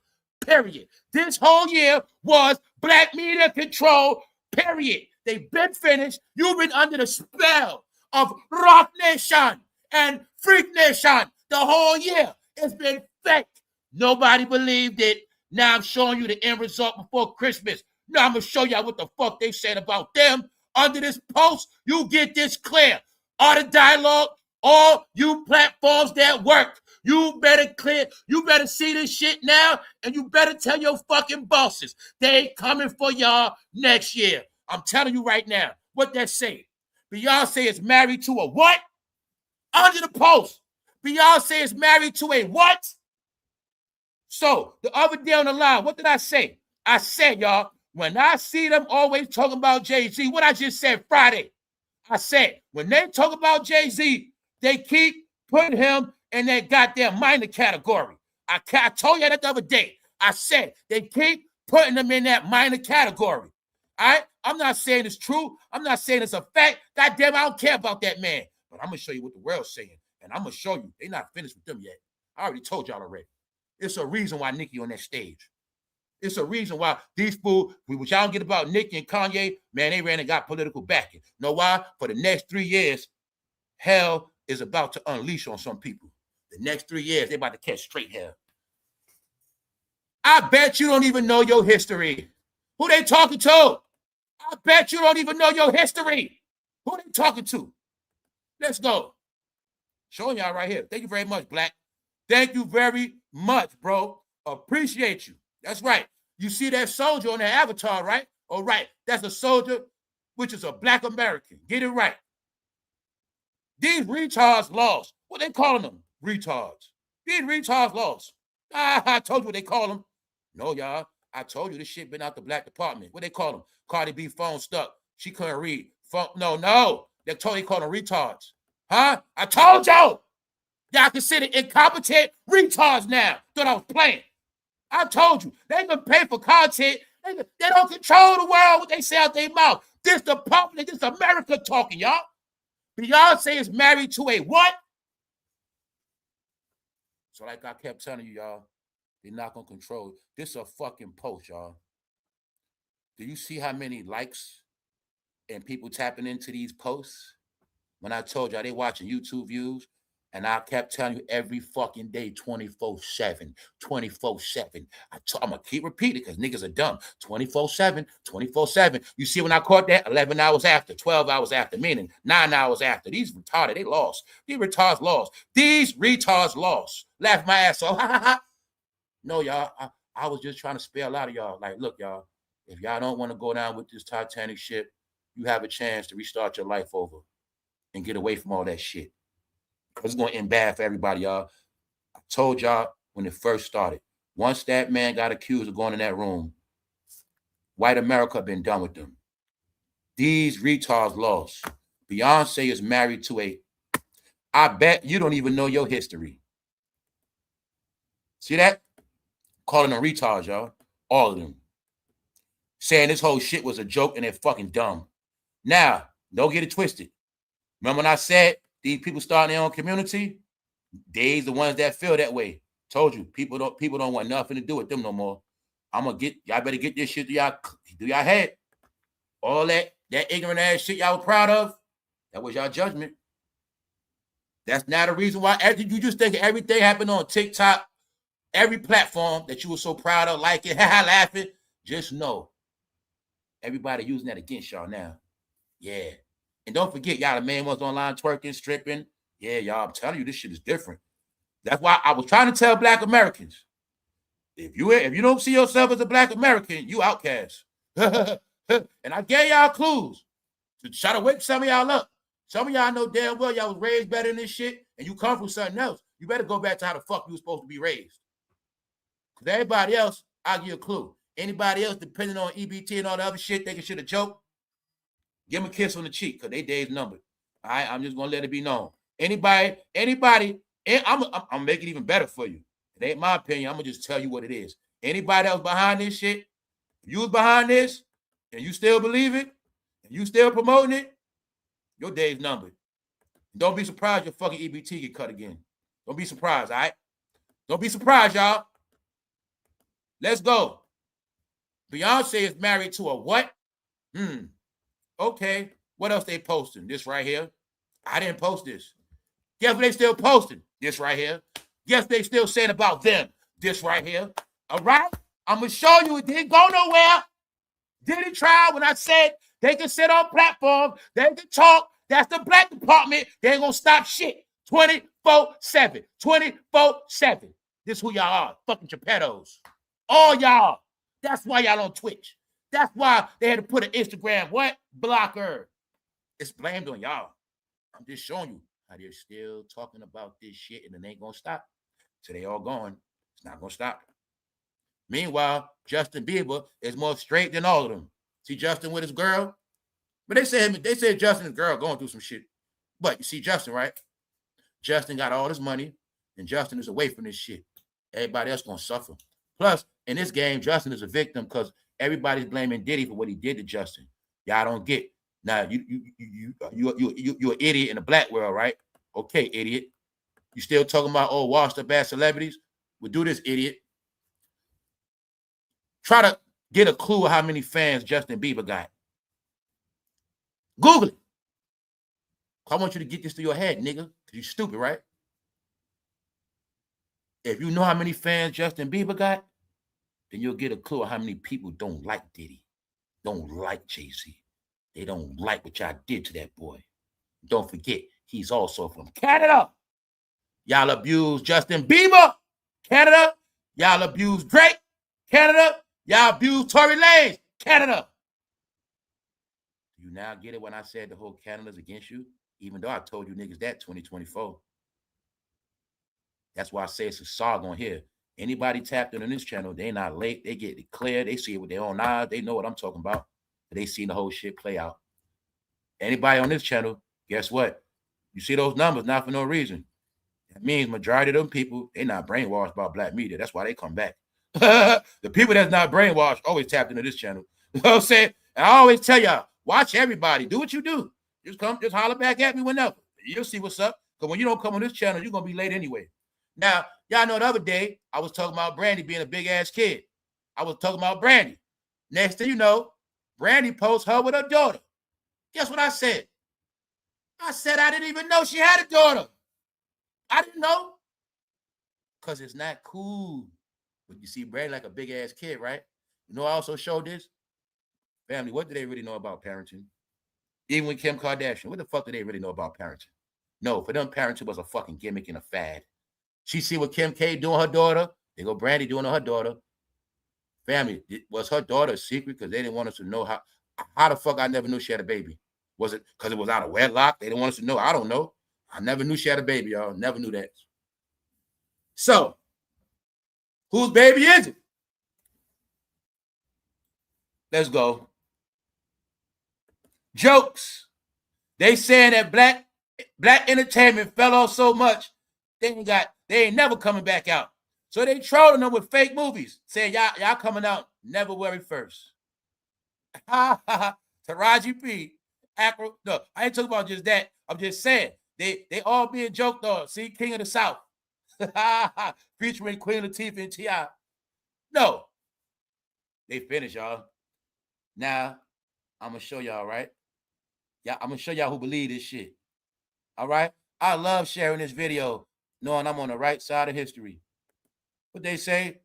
Period. This whole year was black media control. Period. They've been finished. You've been under the spell of Rock Nation and Freak Nation the whole year. It's been fake. Nobody believed it. Now I'm showing you the end result before Christmas. Now I'm going to show y'all what the fuck they said about them. Under this post, you get this clear. All the dialogue, all you platforms that work. You better clear. You better see this shit now, and you better tell your fucking bosses they coming for y'all next year. I'm telling you right now what that say. Beyonce is married to a what? Under the post. Beyonce is married to a what? So the other day on the line, what did I say? I said, y'all, when I see them always talking about Jay-Z, what I just said Friday, I said, when they talk about Jay-Z, they keep putting him in that goddamn minor category. I told you that the other day. I said, they keep putting him in that minor category. All right? I'm not saying it's true. I'm not saying it's a fact. Goddamn, I don't care about that man. But I'm going to show you what the world's saying. And I'm going to show you. They're not finished with them yet. I already told y'all already. It's a reason why Nicki on that stage. It's a reason why these fools, which y'all don't get about Nicki and Kanye, man, they ran and got political backing. Know why? For the next 3 years, hell is about to unleash on some people. The next 3 years, they about to catch straight hell. I bet you don't even know your history. Who they talking to? I bet you don't even know your history. Who they talking to? Let's go. Showing y'all right here. Thank you very much, Black. Thank you very much, bro. Appreciate you. That's right. You see that soldier on that avatar, right? All right. That's a soldier, which is a Black American. Get it right. These retards lost. What they calling them? Retards. These retards lost. I told you what they call them. No, y'all. I told you this shit been out the Black department. What they call them? Cardi B phone stuck. She couldn't read. Phone, no. They call them retards. Huh? I told y'all. Y'all consider incompetent retards now. Thought I was playing. I told you. They can pay for content. They don't control the world what they say out their mouth. This the public. This America talking, y'all. Beyonce is married to a what? So like I kept telling you, y'all, they're not going to control. This is a fucking post, y'all. Do you see how many likes and people tapping into these posts? When I told y'all they watching YouTube views, and I kept telling you every fucking day, 24/7, 24/7. I'm going to keep repeating because niggas are dumb. 24/7, 24/7. You see when I caught that? 11 hours after, 12 hours after, meaning 9 hours after. These retarded, they lost. These retards lost. These retards lost. Laugh my ass off. No, y'all, I was just trying to spare a lot of y'all. Like, look, y'all, if y'all don't want to go down with this Titanic ship, you have a chance to restart your life over and get away from all that shit. Because it's going to end bad for everybody, y'all. I told y'all when it first started, once that man got accused of going in that room, white America been done with them. These retards lost. Beyonce is married to a, I bet you don't even know your history. See that? Calling them retards, y'all. All of them. Saying this whole shit was a joke and they're fucking dumb. Now, don't get it twisted. Remember when I said these people starting their own community? They's the ones that feel that way. Told you, people don't want nothing to do with them no more. Y'all better get this shit do y'all head. All that ignorant ass shit y'all was proud of, that was y'all judgment. That's not a reason why you just think everything happened on TikTok, every platform that you were so proud of, liking, laughing. Just know, everybody using that against y'all now. Yeah. And don't forget, y'all, the man was online twerking, stripping. Yeah, y'all, I'm telling you, this shit is different. That's why I was trying to tell Black Americans, if you don't see yourself as a Black American, you outcast. And I gave y'all clues to try to wake some of y'all up. Some of y'all know damn well y'all was raised better than this shit, and you come from something else. You better go back to how the fuck you was supposed to be raised. Because everybody else, I'll give you a clue. Anybody else, depending on EBT and all the other shit, thinking shit a joke, give them a kiss on the cheek, because they days numbered. All right, I'm just gonna let it be known. Anybody, and I'm make it even better for you. It ain't my opinion. I'm gonna just tell you what it is. Anybody else behind this shit, if you was behind this, and you still believe it, and you still promoting it, your day's numbered. Don't be surprised your fucking EBT get cut again. Don't be surprised, all right? Don't be surprised, y'all. Let's go. Beyonce is married to a what? Okay. What else they posting? This right here. I didn't post this. Guess what they still posting? This right here. Guess they still saying about them? This right here. All right? I'm going to show you it didn't go nowhere. Didn't try when I said they can sit on platforms. They can talk. That's the black department. They ain't going to stop shit. 24/7. 24/7. This who y'all are. Fucking Geppettos. All y'all. That's why y'all on Twitch. That's why they had to put an Instagram, what? Blocker. It's blamed on y'all. I'm just showing you how they're still talking about this shit and it ain't going to stop. So they all going. It's not going to stop. Meanwhile, Justin Bieber is more straight than all of them. See Justin with his girl? But they said Justin and his girl going through some shit. But you see Justin, right? Justin got all this money, and Justin is away from this shit. Everybody else going to suffer. Plus, in this game, Justin is a victim because everybody's blaming Diddy for what he did to Justin. Y'all don't get. Now, you're an idiot in the black world, right? Okay, idiot. You still talking about, oh, washed up ass celebrities? Well, do this, idiot. Try to get a clue of how many fans Justin Bieber got. Google it. I want you to get this to your head, nigga, because you're stupid, right? If you know how many fans Justin Bieber got, then you'll get a clue of how many people don't like Diddy, don't like Jay-Z. They don't like what y'all did to that boy. Don't forget, he's also from Canada. Y'all abuse Justin Bieber, Canada. Y'all abuse Drake, Canada. Y'all abuse Tory Lanez, Canada. Do you now get it when I said the whole Canada's against you? Even though I told you niggas that 2024. That's why I say it's a saga on here. Anybody tapped in on this channel, they not late. They get it clear. They see it with their own eyes. They know what I'm talking about. They seen the whole shit play out. Anybody on this channel, guess what? You see those numbers not for no reason. That means majority of them people, they not brainwashed by black media. That's why they come back. The people that's not brainwashed always tapped into this channel. You know what I'm saying? And I always tell y'all, watch everybody. Do what you do. Just holler back at me whenever. You'll see what's up. Because when you don't come on this channel, you're going to be late anyway. Now, y'all know the other day, I was talking about Brandy being a big-ass kid. I was talking about Brandy. Next thing you know, Brandy posts her with her daughter. Guess what I said? I said I didn't even know she had a daughter. I didn't know. Because it's not cool. But you see Brandy like a big-ass kid, right? You know I also showed this? Family, what do they really know about parenting? Even with Kim Kardashian, what the fuck do they really know about parenting? No, for them, parenting was a fucking gimmick and a fad. She see what Kim K doing her daughter. They go Brandy doing her daughter. Family, was her daughter a secret because they didn't want us to know how the fuck I never knew she had a baby? Was it because it was out of wedlock? They didn't want us to know. I don't know. I never knew she had a baby, y'all. Never knew that. So, whose baby is it? Let's go. Jokes. They saying that black entertainment fell off so much, they ain't never coming back out. So they trolling them with fake movies, saying y'all coming out February 1st. Taraji P. No, I ain't talking about just that. I'm just saying they all being joked on. See, King of the South, featuring Queen Latifah and T.I. No, they finished, y'all. Now I'm gonna show y'all, right? Yeah, I'm gonna show y'all who believe this shit. All right. I love sharing this video, knowing I'm on the right side of history. What they say?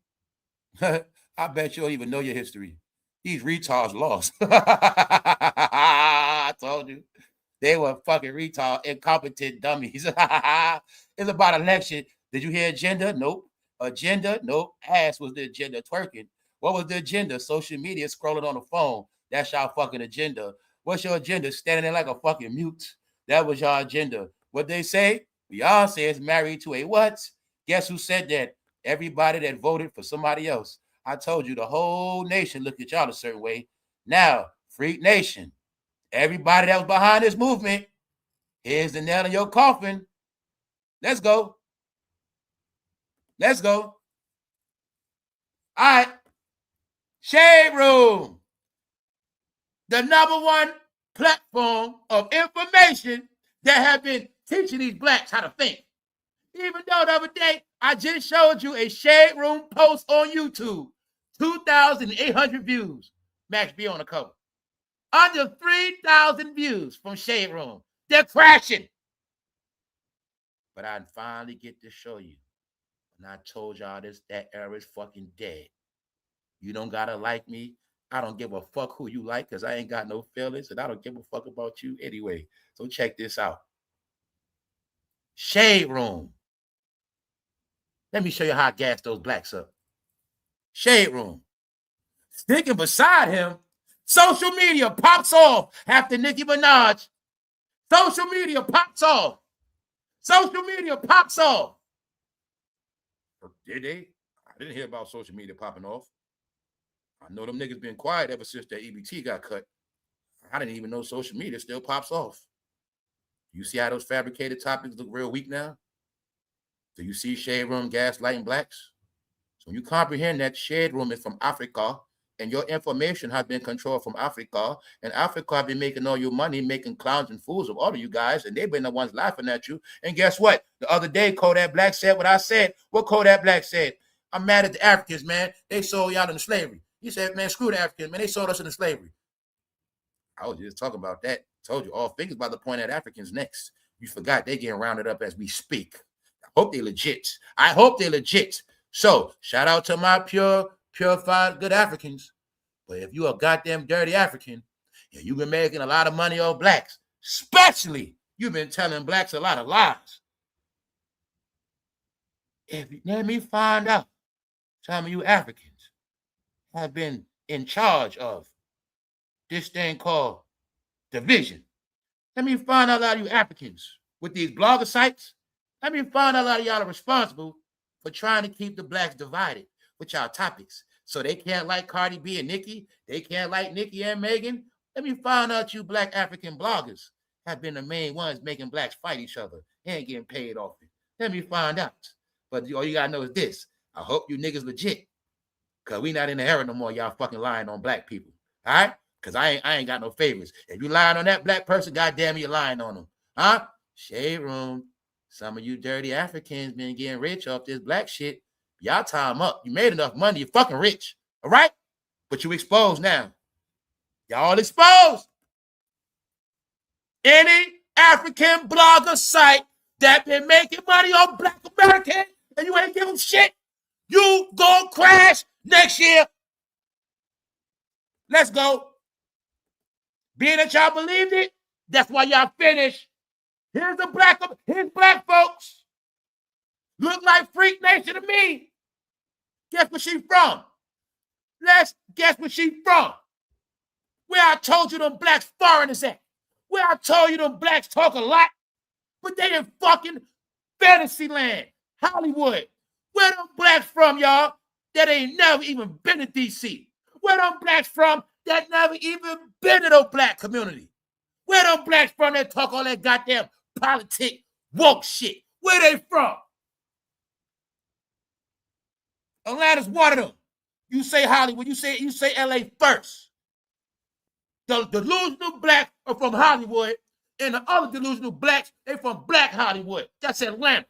I bet you don't even know your history. These retards lost. I told you. They were fucking retard, incompetent dummies. It's about election. Did you hear agenda? Nope. Agenda? Nope. Ass was the agenda. Twerking. What was the agenda? Social media, scrolling on the phone. That's y'all fucking agenda. What's your agenda? Standing there like a fucking mute. That was your agenda. What they say? Beyonce is married to a what? Guess who said that? Everybody that voted for somebody else. I told you the whole nation looked at y'all a certain way. Now, Freak Nation, everybody that was behind this movement, Here's the nail in your coffin. Let's go. Let's go. All right. Shade Room. The #1 platform of information that have been teaching these blacks how to think. Even though the other day, I just showed you a Shade Room post on YouTube. 2,800 views. Max B on the cover. Under 3,000 views from Shade Room. They're crashing. But I finally get to show you. And I told y'all this, that era is fucking dead. You don't gotta like me. I don't give a fuck who you like because I ain't got no feelings and I don't give a fuck about you anyway. So check this out. Shade Room. Let me show you how I gas those blacks up. Shade Room. Sticking beside him, social media pops off after Nicki Minaj. Social media pops off. Social media pops off. Did they? I didn't hear about social media popping off. I know them niggas been quiet ever since that EBT got cut. I didn't even know social media still pops off. You see how those fabricated topics look real weak now? Do you see Shade Room gaslighting blacks? So when you comprehend that Shade Room is from Africa, and your information has been controlled from Africa, and Africa have been making all your money, making clowns and fools of all of you guys, and they've been the ones laughing at you. And guess what? The other day, Kodak Black said what I said. What Kodak Black said? I'm mad at the Africans, man. They sold y'all into slavery. He said, man, screw the Africans, man. They sold us into slavery. I was just talking about that. Told you, all fingers about to point at Africans next. You forgot they getting rounded up as we speak. I hope they legit. I hope they legit. So, shout out to my purified, good Africans. But if you a goddamn dirty African, and you've been making a lot of money on blacks, especially you've been telling blacks a lot of lies. Let me find out some of you Africans have been in charge of this thing called division. Let me find out a lot of you Africans with these blogger sites. Let me find out a lot of y'all are responsible for trying to keep the blacks divided with y'all topics. So they can't like Cardi B and Nicki. They can't like Nicki and Megan. Let me find out you black African bloggers have been the main ones making blacks fight each other and getting paid off it. Let me find out. But all you gotta know is this. I hope you niggas legit. Because we not in the era no more, y'all fucking lying on black people. All right? Because I ain't got no favors. If you lying on that black person, goddamn you're lying on them. Huh? Shade Room. Some of you dirty Africans been getting rich off this black shit. Y'all time up. You made enough money. You're fucking rich. All right? But you exposed now. Y'all exposed. Any African blogger site that been making money on black Americans and you ain't give them shit, you gonna crash next year. Let's go. Being that y'all believed it, that's why y'all finished. Here's black folks. Look like Freak Nation to me. Guess where she from? Let's guess where she from. Where I told you them blacks foreigners at. Where I told you them blacks talk a lot, but they in fucking fantasy land, Hollywood. Where them blacks from, y'all, that ain't never even been to DC? Where them blacks from that never even been to the black community? Where them blacks from that talk all that goddamn politic woke shit? Where they from? Atlanta's one of them. You say Hollywood, you say LA first. The delusional blacks are from Hollywood, and the other delusional blacks, they from Black Hollywood. That's Atlanta.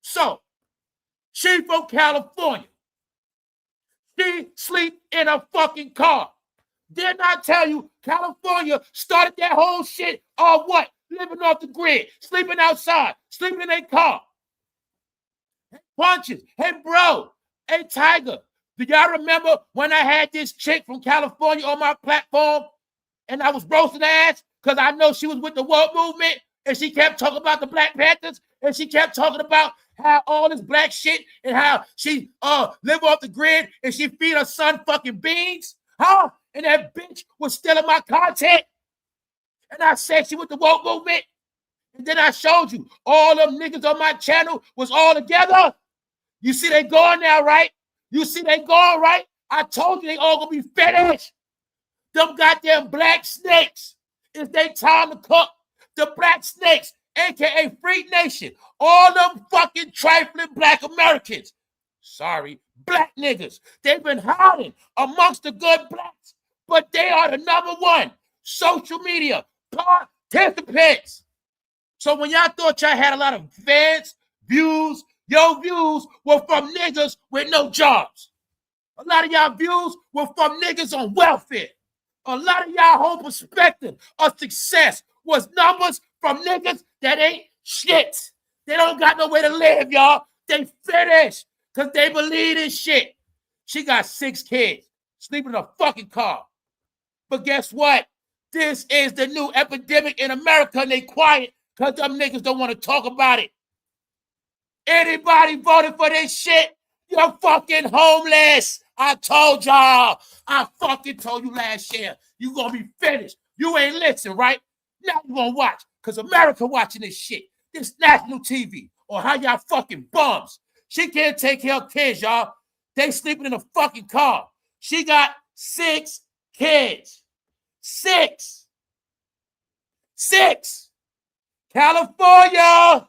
So, she from California. She sleep in a fucking car. Didn't I tell you California started that whole shit of what? Living off the grid, sleeping outside, sleeping in a car. Punches. Hey, bro. Hey, Tiger. Do y'all remember when I had this chick from California on my platform and I was roasting her ass because I know she was with the woke movement and she kept talking about the Black Panthers and she kept talking about how all this black shit and how she live off the grid and she feed her son fucking beans? Huh? And that bitch was stealing my content. And I said she with the woke movement. And then I showed you all them niggas on my channel was all together. You see they going now, right? You see they going, right? I told you they all gonna be finished. Them goddamn black snakes. It's their time to cook. the black snakes, aka Freak Nation, all them fucking trifling black Americans. Sorry, black niggas. They've been hiding amongst the good blacks, but they are the number one social media participants. So when y'all thought y'all had a lot of fans, views, your views were from niggas with no jobs. A lot of y'all views were from niggas on welfare. A lot of y'all whole perspective of success was numbers from niggas that ain't shit. They don't got no way to live, y'all. They finished because they believe in shit. She got 6 kids, sleeping in a fucking car. But guess what? This is the new epidemic in America, and they quiet because them niggas don't want to talk about it. Anybody voted for this shit, you're fucking homeless. I told y'all. I fucking told you last year. You gonna be finished. You ain't listen, right? Now you gonna watch, because America watching this shit. This national TV, or how y'all fucking bums. She can't take care of kids, y'all. They sleeping in a fucking car. She got 6 kids. 6. California.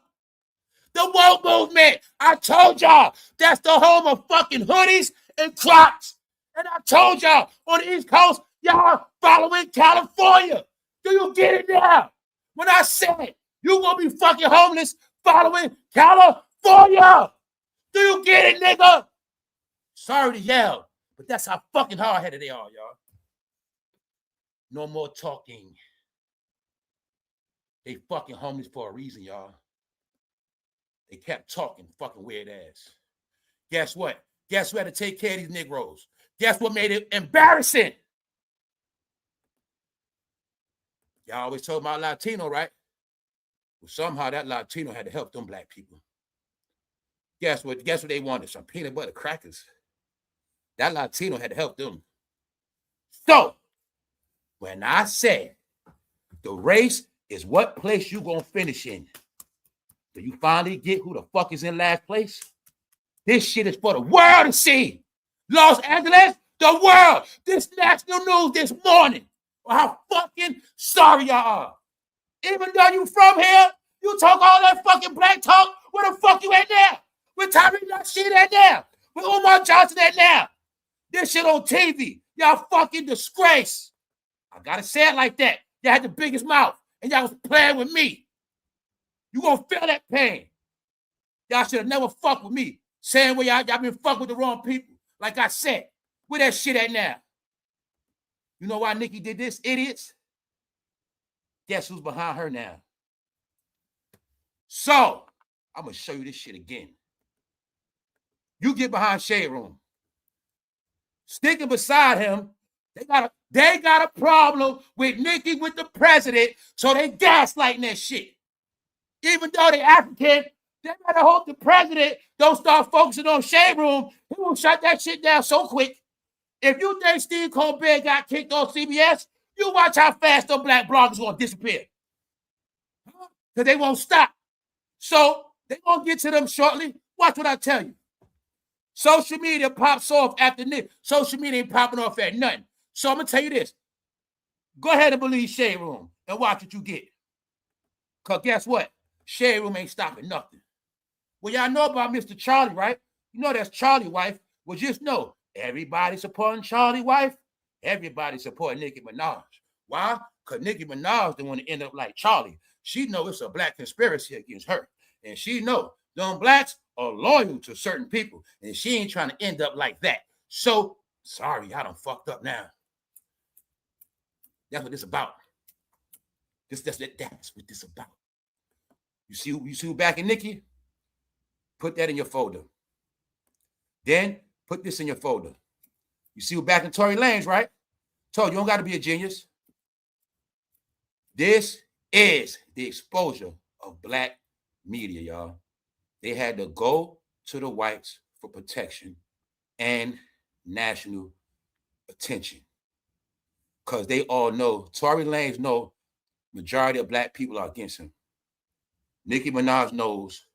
The woke movement. I told y'all that's the home of fucking hoodies and Crocs. And I told y'all on the East Coast, y'all following California. Do you get it now? When I said you gonna be fucking homeless following California. Do you get it, nigga? Sorry to yell, but that's how fucking hard-headed they are, y'all. No more talking. They fucking homeless for a reason, y'all. They kept talking, fucking weird ass. Guess what? Guess who had to take care of these Negroes? Guess what made it embarrassing? Y'all always talk about Latino, right? Well, somehow that Latino had to help them black people. Guess what? Guess what they wanted? Some peanut butter crackers. That Latino had to help them. So, when I said the race is what place you gonna finish in, do you finally get who the fuck is in last place? This shit is for the world to see. Los Angeles, the world. This national news this morning. How fucking sorry y'all are. Even though you from here, you talk all that fucking black talk. Where the fuck you at now? Where Tyree shit at now? Where Umar Johnson at now? This shit on TV. Y'all fucking disgrace. I gotta say it like that. Y'all had the biggest mouth, and y'all was playing with me. You gonna feel that pain. Y'all should have never fucked with me. Saying where y'all been fucking with the wrong people. Like I said, where that shit at now? You know why Nicki did this, idiots? Guess who's behind her now? So, I'm gonna show you this shit again. You get behind Shade Room. Sticking beside him, they got a problem with Nicki with the president, so they gaslighting that shit. Even though they African, they better hope the president don't start focusing on Shade Room. He will shut that shit down so quick. If you think Steve Colbert got kicked off CBS, you watch how fast those black bloggers gonna disappear. Because they won't stop. So they gonna get to them shortly. Watch what I tell you. Social media pops off after Nick. Social media ain't popping off at nothing. So I'm gonna tell you this. Go ahead and believe Shade Room and watch what you get. Because guess what? Shade Room ain't stopping nothing. Well, y'all know about Mr. Charlie, right? You know that's Charlie's wife. Well, just know, everybody supporting Charlie's wife, everybody supporting Nicki Minaj. Why? Because Nicki Minaj don't want to end up like Charlie. She know it's a black conspiracy against her. And she know them blacks are loyal to certain people. And she ain't trying to end up like that. So, sorry, I done fucked up now. That's what this about. That's what this about. You see who backing Nicki? Put that in your folder. Then put this in your folder. You see who backing Tory Lanez, right? Told you don't got to be a genius. This is the exposure of black media, y'all. They had to go to the whites for protection and national attention. Because they all know, Tory Lanez know majority of black people are against him. Nicki Minaj knows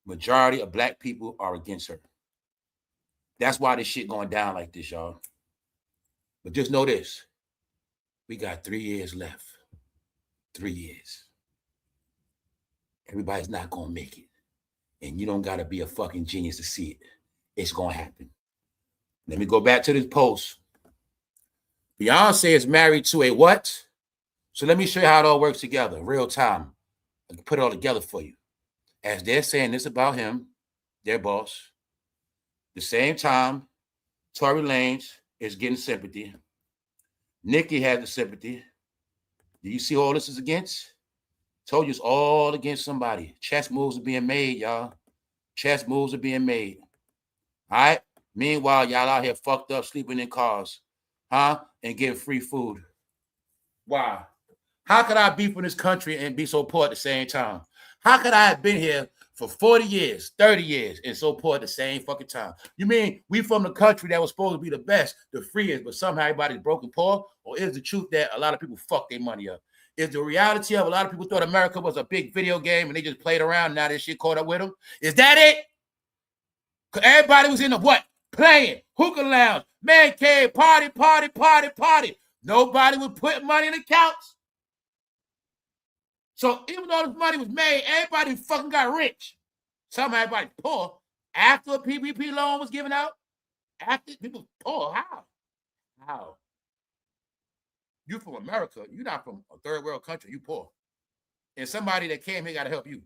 majority of black people are against her. That's why this shit going down like this, y'all. But just know this. We got 3 years left. 3 years. Everybody's not going to make it. And you don't got to be a fucking genius to see it. It's going to happen. Let me go back to this post. Beyonce is married to a what? So let me show you how it all works together, real time. I can put it all together for you. As they're saying this about him, their boss, the same time, Tory Lanez is getting sympathy. Nicki has the sympathy. Do you see all this is against? Told you it's all against somebody. Chess moves are being made, y'all. Chess moves are being made. All right? Meanwhile, y'all out here fucked up, sleeping in cars, huh? And getting free food. Why? How could I be from this country and be so poor at the same time? How could I have been here for 40 years, 30 years, and so poor at the same fucking time? You mean we from the country that was supposed to be the best, the freest, but somehow everybody's broken poor? Or is the truth that a lot of people fuck their money up? Is the reality of a lot of people thought America was a big video game and they just played around, now this shit caught up with them? Is that it? Because everybody was in the what? Playing, hookah lounge, man cave, party, party, party, party. Nobody was putting money in accounts. So even though this money was made, everybody fucking got rich. Somehow everybody's poor. After a PPP loan was given out, after people poor, how? How? You from America, you're not from a third world country, you poor. And somebody that came here got to help you.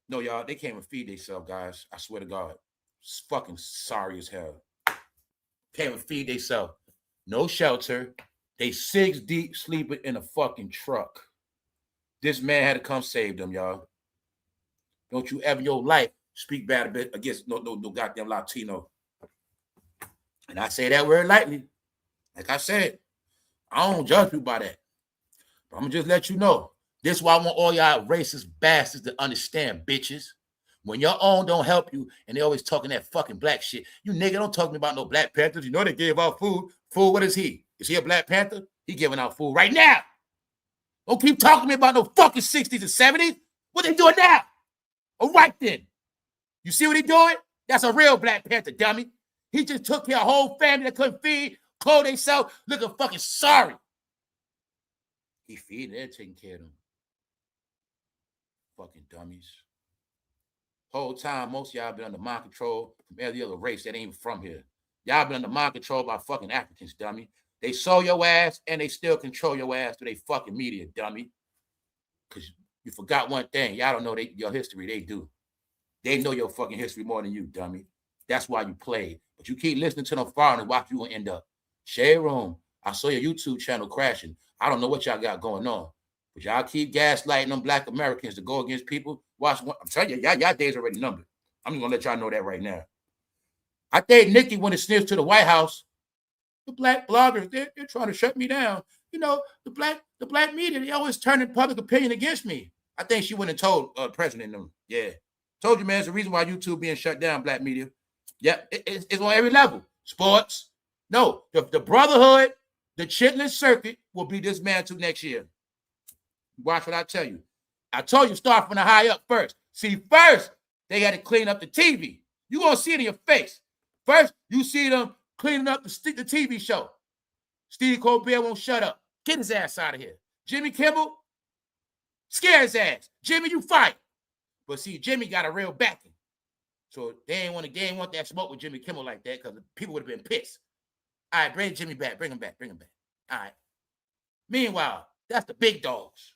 No, y'all, they came and feed themselves, guys. I swear to God. It's fucking sorry as hell. Came and feed themselves. No shelter. They 6 deep sleeping in a fucking truck. This man had to come save them, y'all. Don't you ever in your life speak bad a bit against no goddamn Latino. And I say that word lightly. Like I said, I don't judge you by that. But I'm going to just let you know. This is why I want all y'all racist bastards to understand, bitches. When your own don't help you and they always talking that fucking black shit, you nigga don't talk to me about no Black Panthers. You know they gave out food. Food, what is he? Is he a Black Panther? He giving out food right now. Don't keep talking to me about no fucking 60s and 70s. What they doing now? All right then. You see what he doing? That's a real Black Panther, dummy. He just took care of a whole family that couldn't feed, clothe themselves, looking fucking sorry. He feeding, they're taking care of them. Fucking dummies. Whole time, most of y'all been under mind control from every other race that ain't even from here. Y'all been under mind control by fucking Africans, dummy. They sold your ass and they still control your ass through they fucking media, dummy. Because you forgot one thing. Y'all don't know your history. They do. They know your fucking history more than you, dummy. That's why you played. But you keep listening to them foreigners, watch you gonna end up. Shade room. I saw your YouTube channel crashing. I don't know what y'all got going on. But y'all keep gaslighting them Black Americans to go against people. Watch. I'm telling you, y'all days already numbered. I'm just gonna let y'all know that right now. I think Nicki went and sniffed to the White House. The Black bloggers, they're trying to shut me down. You know, the black media, they always turning public opinion against me. I think she went and told President them. Yeah. Told you, man, it's the reason why YouTube being shut down, Black media. Yeah, it's on every level. Sports. No, the brotherhood, the chitlin circuit will be dismantled next year. Watch what I tell you. I told you start from the high up first. See, first, they had to clean up the TV. You're going to see it in your face. First, you see them cleaning up the TV show. Steve Colbert won't shut up. Get his ass out of here. Jimmy Kimmel, scare his ass. Jimmy, you fight. But see, Jimmy got a real backing. So they ain't want that smoke with Jimmy Kimmel like that because people would have been pissed. All right, bring Jimmy back. Bring him back. All right. Meanwhile, that's the big dogs.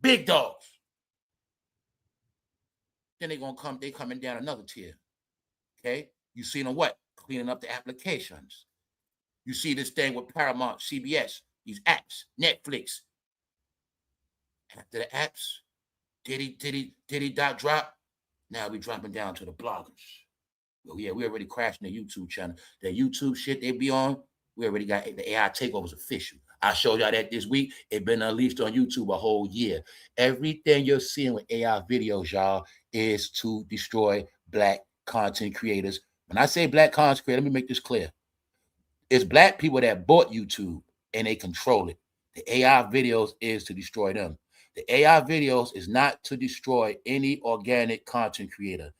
Big dogs. Then they coming down another tier. Okay? You see them what? Cleaning up the applications. You see this thing with Paramount, CBS, these apps, Netflix. After the apps, Diddy drop. Now we dropping down to the bloggers. Well, yeah, we already crashing the YouTube channel. That YouTube shit they be on, we already got the AI takeovers official. I showed y'all that this week. It been unleashed on YouTube a whole year. Everything you're seeing with AI videos, y'all, is to destroy Black content creators. When I say Black content creators, let me make this clear. It's Black people that bought YouTube and they control it. The AI videos is to destroy them. The AI videos is not to destroy any organic content creator.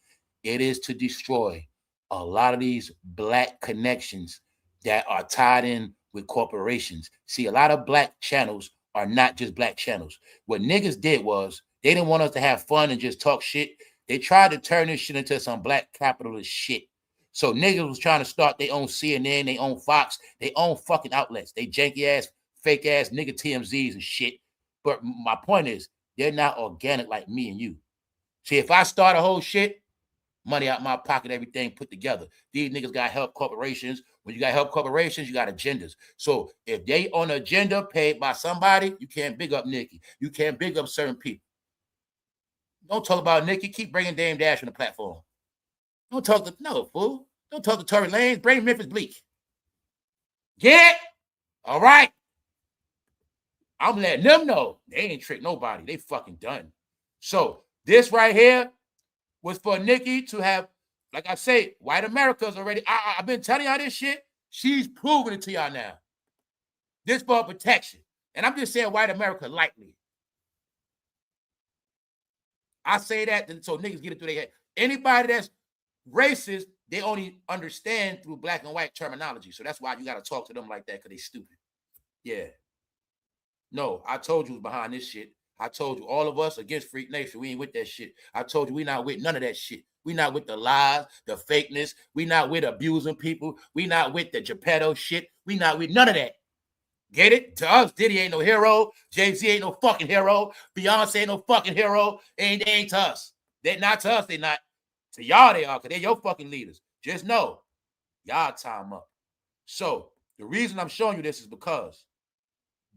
It is to destroy a lot of these Black connections that are tied in with corporations. See, a lot of Black channels are not just Black channels. What niggas did was They didn't want us to have fun and just talk shit. They tried to turn this shit into some black capitalist shit. So niggas was trying to start their own CNN, their own Fox, their own fucking outlets. They janky ass, fake ass nigga TMZs and shit. But my point is, they're not organic like me and you. See, if I start a whole shit, money out my pocket, everything put together. These niggas got help corporations. When you got help corporations, you got agendas. So if they on an agenda paid by somebody, you can't big up Nicki. You can't big up certain people. Don't talk about Nicki. Keep bringing Dame Dash on the platform. Don't talk to, no, fool. Don't talk to Tory Lanez. Bring Memphis Bleak. Get it? All right. I'm letting them know. They ain't tricked nobody. They fucking done. So this right here was for Nicki to have, like I say, white America's already. I've been telling y'all this shit. She's proving it to y'all now. This for protection. And I'm just saying white America lightly. I say that so niggas get it through their head. Anybody that's racist, they only understand through black and white terminology. So that's why you got to talk to them like that, because they stupid. Yeah. No, I told you behind this shit. I told you all of us against Freak Nation. We ain't with that shit. I told you we not with none of that shit. We not with the lies, the fakeness. We not with abusing people. We not with the Geppetto shit. We not with none of that. Get it? To us, Diddy ain't no hero. Jay-Z ain't no fucking hero. Beyonce ain't no fucking hero. They ain't to us. They not to us. They not. To y'all they are, because they're your fucking leaders. Just know, y'all time up. So the reason I'm showing you this is because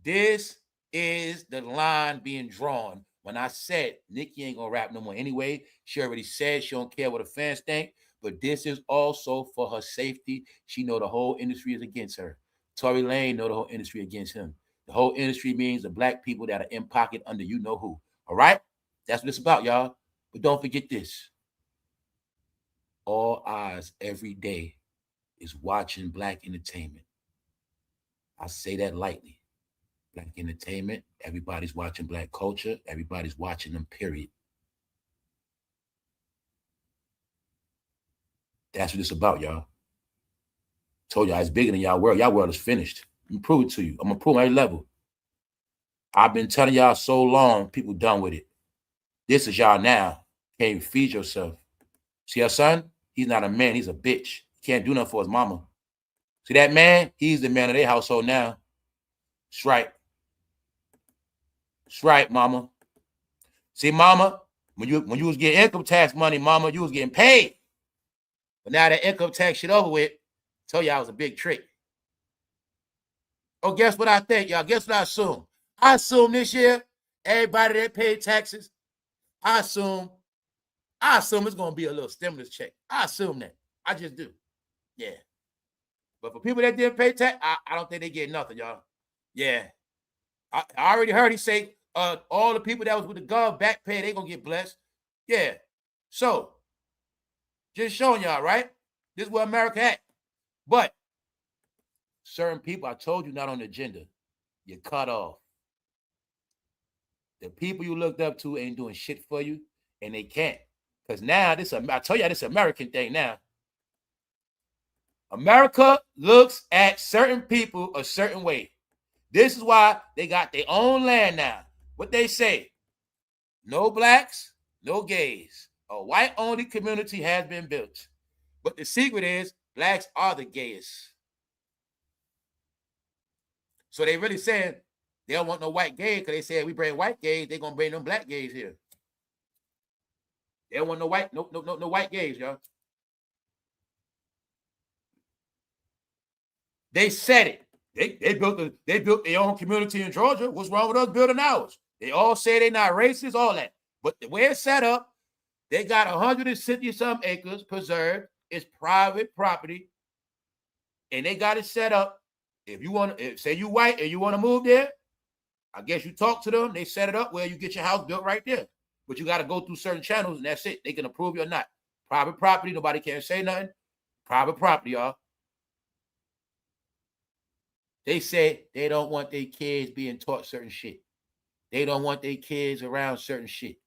this is the line being drawn. When I said Nicki ain't gonna rap no more anyway, she already said she don't care what the fans think, but this is also for her safety. She know the whole industry is against her. Tory Lanez know the whole industry against him. The whole industry means the black people that are in pocket under you know who. All right? That's what it's about, y'all. But don't forget this. All eyes every day is watching black entertainment. I say that lightly. Black entertainment, everybody's watching black culture, everybody's watching them, period. That's what it's about, y'all. Told y'all it's bigger than y'all world. Y'all world is finished. I'm gonna prove it to you. I'm gonna prove my level. I've been telling y'all so long, people done with it. This is y'all now. Can't even feed yourself. See your son? He's not a man, he's a bitch. He can't do nothing for his mama. See that man? He's the man of their household now. That's right. That's right, mama. See, mama, when you was getting income tax money, mama, you was getting paid. But now that income tax shit over with, I told y'all it was a big trick. Oh, guess what I think, y'all? Guess what I assume? I assume this year, everybody that paid taxes, I assume it's going to be a little stimulus check. I assume that. I just do. Yeah. But for people that didn't pay tax, I don't think they get nothing, y'all. Yeah. I already heard he say all the people that was with the gov back pay, they going to get blessed. Yeah. So, just showing y'all, right? This is where America at. But certain people, I told you, not on the agenda. You're cut off. The people you looked up to ain't doing shit for you, and they can't. Because now, I tell you, this American thing now. America looks at certain people a certain way. This is why they got their own land now. What they say, no blacks, no gays. A white-only community has been built. But the secret is, blacks are the gayest. So they really saying they don't want no white gays, because they said we bring white gays, they're going to bring them black gays here. They don't want no white gays, y'all. They said it. They built their own community in Georgia. What's wrong with us building ours? They all say they're not racist, all that. But the way it's set up, they got 160-some acres preserved. It's private property. And they got it set up. If you want to, say you white and you want to move there, I guess you talk to them. They set it up where you get your house built right there. But you got to go through certain channels, and that's it. They can approve you or not. Private property, nobody can say nothing. Private property, y'all. They say they don't want their kids being taught certain shit. They don't want their kids around certain shit.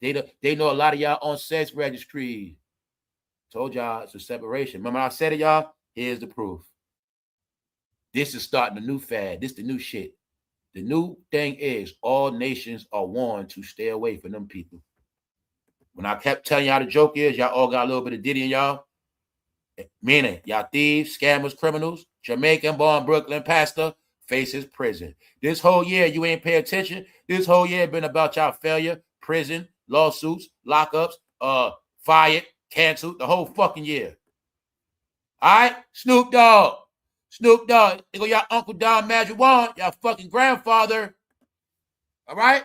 They know a lot of y'all on sex registries. Told y'all it's a separation. Remember I said it, y'all? Here's the proof. This is starting a new fad. This is the new shit. The new thing is all nations are warned to stay away from them people. When I kept telling y'all the joke is, y'all all got a little bit of Diddy in y'all. Meaning, y'all thieves, scammers, criminals, Jamaican-born Brooklyn pastor faces prison. This whole year, you ain't pay attention. This whole year been about y'all failure, prison, lawsuits, lockups, fired, canceled, the whole fucking year. All right? Snoop Dogg. Snoop Dogg. They go y'all Uncle Don Magic Juan, y'all fucking grandfather. All right?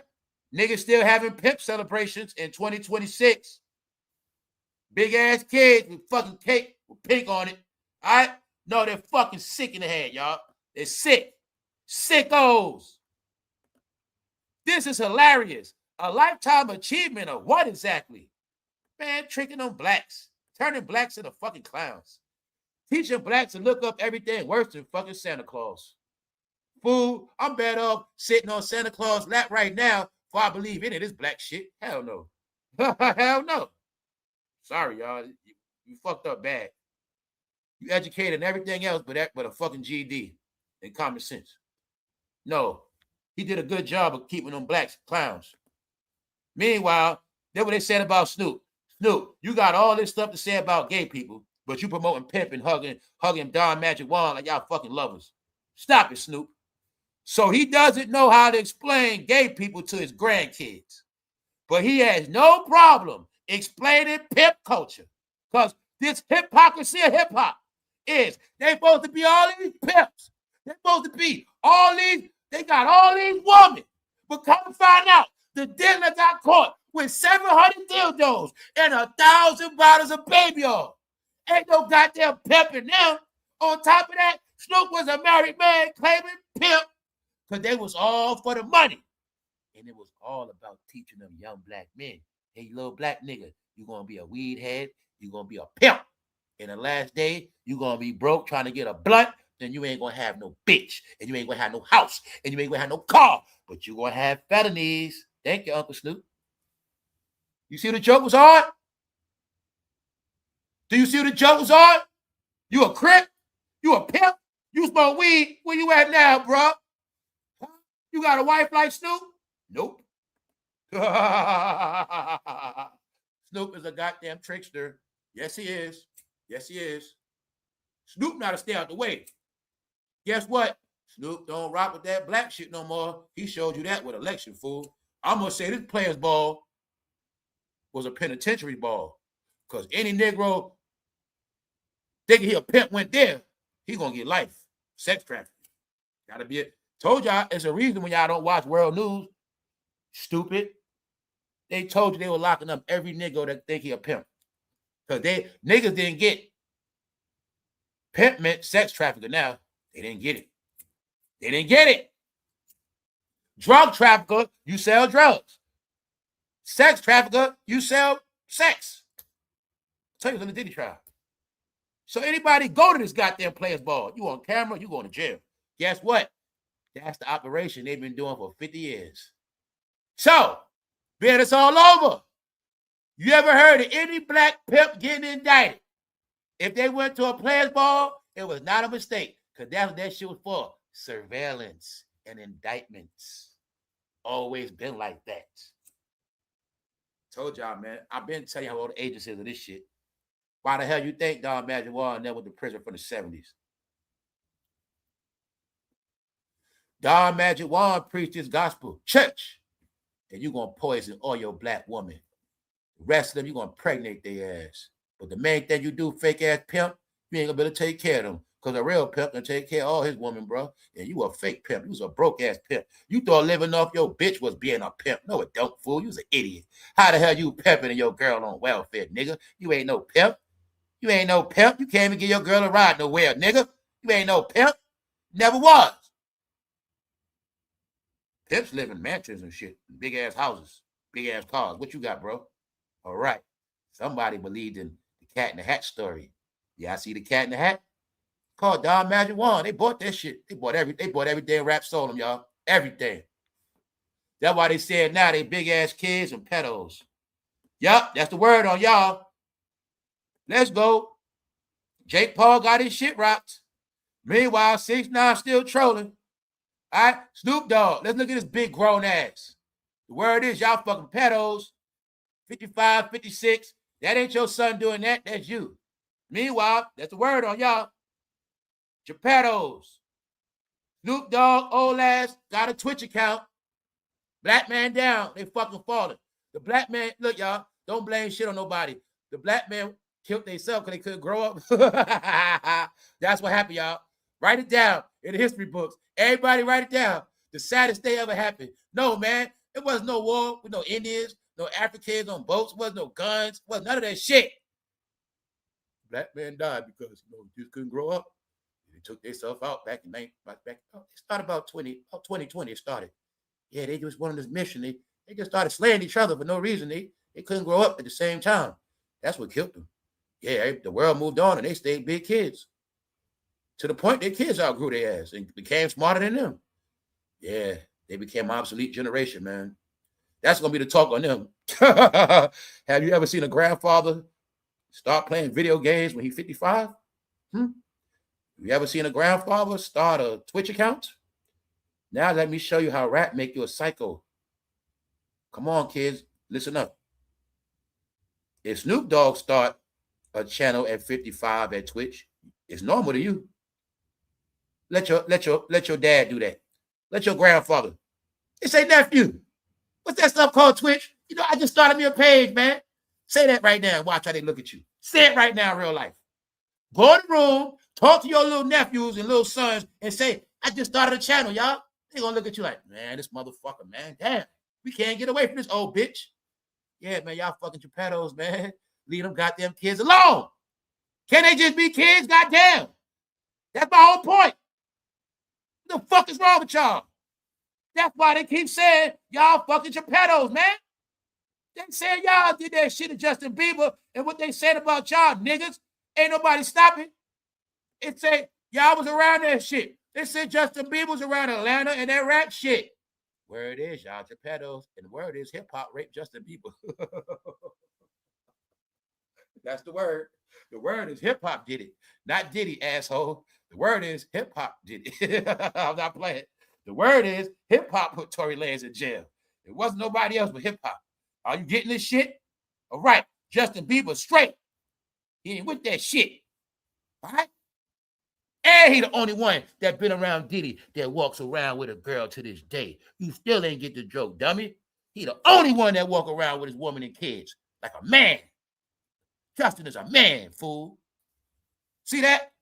Niggas still having pimp celebrations in 2026. Big ass kids with fucking cake with pink on it. All right? No, they're fucking sick in the head, y'all. They're sick. Sickos. This is hilarious. A lifetime achievement of what exactly? Man, tricking on blacks. Turning blacks into fucking clowns. Teaching blacks to look up everything worse than fucking Santa Claus. Fool, I'm better off sitting on Santa Claus' lap right now before I believe any of this black shit. Hell no. Hell no. Sorry, y'all. You fucked up bad. You educated and everything else but a fucking GED and common sense. No. He did a good job of keeping them blacks clowns. Meanwhile, that's what they said about Snoop. Snoop, you got all this stuff to say about gay people, but you promoting pimp and hugging Don Magic Juan like y'all fucking lovers. Stop it, Snoop. So he doesn't know how to explain gay people to his grandkids. But he has no problem explaining pimp culture. Because this hypocrisy of hip-hop is they supposed to be all these pimps. They're supposed to be all these, they got all these women. But come find out, the dealer got caught with 700 dildos and 1,000 bottles of baby oil. Ain't no goddamn pimp in them. On top of that, Snoop was a married man claiming pimp because they was all for the money. And it was all about teaching them young black men, hey, little black nigga, you're going to be a weed head, you're going to be a pimp. In the last day, you're going to be broke trying to get a blunt, then you ain't going to have no bitch, and you ain't going to have no house, and you ain't going to have no car, but you're going to have felonies. Thank you, Uncle Snoop. You see what the joke was hard? Do you see what the joke was hard? You a crip? You a pimp? You smoke weed? Where you at now, bro? You got a wife like Snoop? Nope. Snoop is a goddamn trickster. Yes, he is. Yes, he is. Snoop now to stay out the way. Guess what? Snoop don't rock with that black shit no more. He showed you that with election, fool. I'm going to say this player's ball was a penitentiary ball. Because any Negro thinking he a pimp went there, he going to get life. Sex trafficking. Got to be it. Told y'all, it's a reason when y'all don't watch world news. Stupid. They told you they were locking up every nigga that think he a pimp. Because niggas didn't get pimp meant sex trafficker now. They didn't get it. They didn't get it. Drug trafficker, you sell drugs. Sex trafficker, you sell sex. I'll tell you, in the Diddy trial. So anybody go to this goddamn player's ball. You on camera, you going to jail. Guess what? That's the operation they've been doing for 50 years. So, man, it's all over. You ever heard of any black pimp getting indicted? If they went to a player's ball, it was not a mistake. Because that's what that shit was for. Surveillance and indictments. Always been like that. Told y'all, man. I've been telling you how all the agents is of this shit. Why the hell you think Don Magic Juan never went to prison from the 70s? Don Magic Juan preached his gospel church. And you're going to poison all your black women. The rest of them, you're going to impregnate their ass. But the main thing you do, fake ass pimp, you ain't going to be able to take care of them. Because a real pimp can take care of all his women, bro. And you a fake pimp. You was a broke-ass pimp. You thought living off your bitch was being a pimp. No, it don't, fool. You was an idiot. How the hell you pimping your girl on welfare, nigga? You ain't no pimp. You ain't no pimp. You can't even get your girl a ride nowhere, nigga. You ain't no pimp. Never was. Pimps live in mansions and shit. Big-ass houses. Big-ass cars. What you got, bro? All right. Somebody believed in the Cat in the Hat story. Yeah, I see the Cat in the Hat. Called Don Magic Juan. They bought that shit. They bought everything rap sold them, y'all. Everything. That's why they said now they big ass kids and pedos. Yup, that's the word on y'all. Let's go. Jakepaul got his shit rocked. Meanwhile, 6ix9ine still trolling. All right, Snoop Dogg. Let's look at this big grown ass. The word is y'all fucking pedos. 55, 56. That ain't your son doing that. That's you. Meanwhile, that's the word on y'all. Geppettos. Snoop Dogg, old ass, got a Twitch account. Black man down. They fucking falling. The black man, look, y'all, don't blame shit on nobody. The black man killed themselves because they couldn't grow up. That's what happened, y'all. Write it down in the history books. Everybody write it down. The saddest day ever happened. No, man. It wasn't no war with no Indians, no Africans on boats. Wasn't no guns. Wasn't none of that shit. Black man died because just couldn't grow up. They took themselves out back in it started about 2020. It started. Yeah, they just wanted this mission. They just started slaying each other for no reason. They couldn't grow up at the same time. That's what killed them. Yeah, the world moved on and they stayed big kids. To the point their kids outgrew their ass and became smarter than them. Yeah, they became an obsolete generation, man. That's going to be the talk on them. Have you ever seen a grandfather start playing video games when he's 55? You ever seen a grandfather start a Twitch account? Now let me show you how rap make you a psycho. Come on, kids, listen up. If Snoop Dogg start a channel at 55 at Twitch, it's normal to you. Let your dad do that. Let your grandfather. It's a nephew. What's that stuff called Twitch? I just started me a page, man. Say that right now and watch how they look at you. Say it right now in real life. Go in the room, talk to your little nephews and little sons and say, I just started a channel, y'all. They're going to look at you like, man, this motherfucker, man. Damn, we can't get away from this old bitch. Yeah, man, y'all fucking Geppettos, man. Leave them goddamn kids alone. Can they just be kids? Goddamn. That's my whole point. What the fuck is wrong with y'all? That's why they keep saying y'all fucking Geppettos, man. They said y'all did that shit to Justin Bieber, and what they said about y'all niggas, ain't nobody stopping. It said y'all was around that shit. They said Justin Bieber was around Atlanta and that rap shit. Word is y'all Geppettos, and the word is hip hop raped Justin Bieber. That's the word. The word is hip hop did it, not Diddy, asshole. The word is hip hop did it. I'm not playing. The word is hip hop put Tory Lanez in jail. It wasn't nobody else but hip hop. Are you getting this shit? All right. Justin Bieber straight. He ain't with that shit. All right. And he the only one that been around Diddy that walks around with a girl to this day. You still ain't get the joke, dummy. He the only one that walk around with his woman and kids like a man. Justin is a man, fool. See that?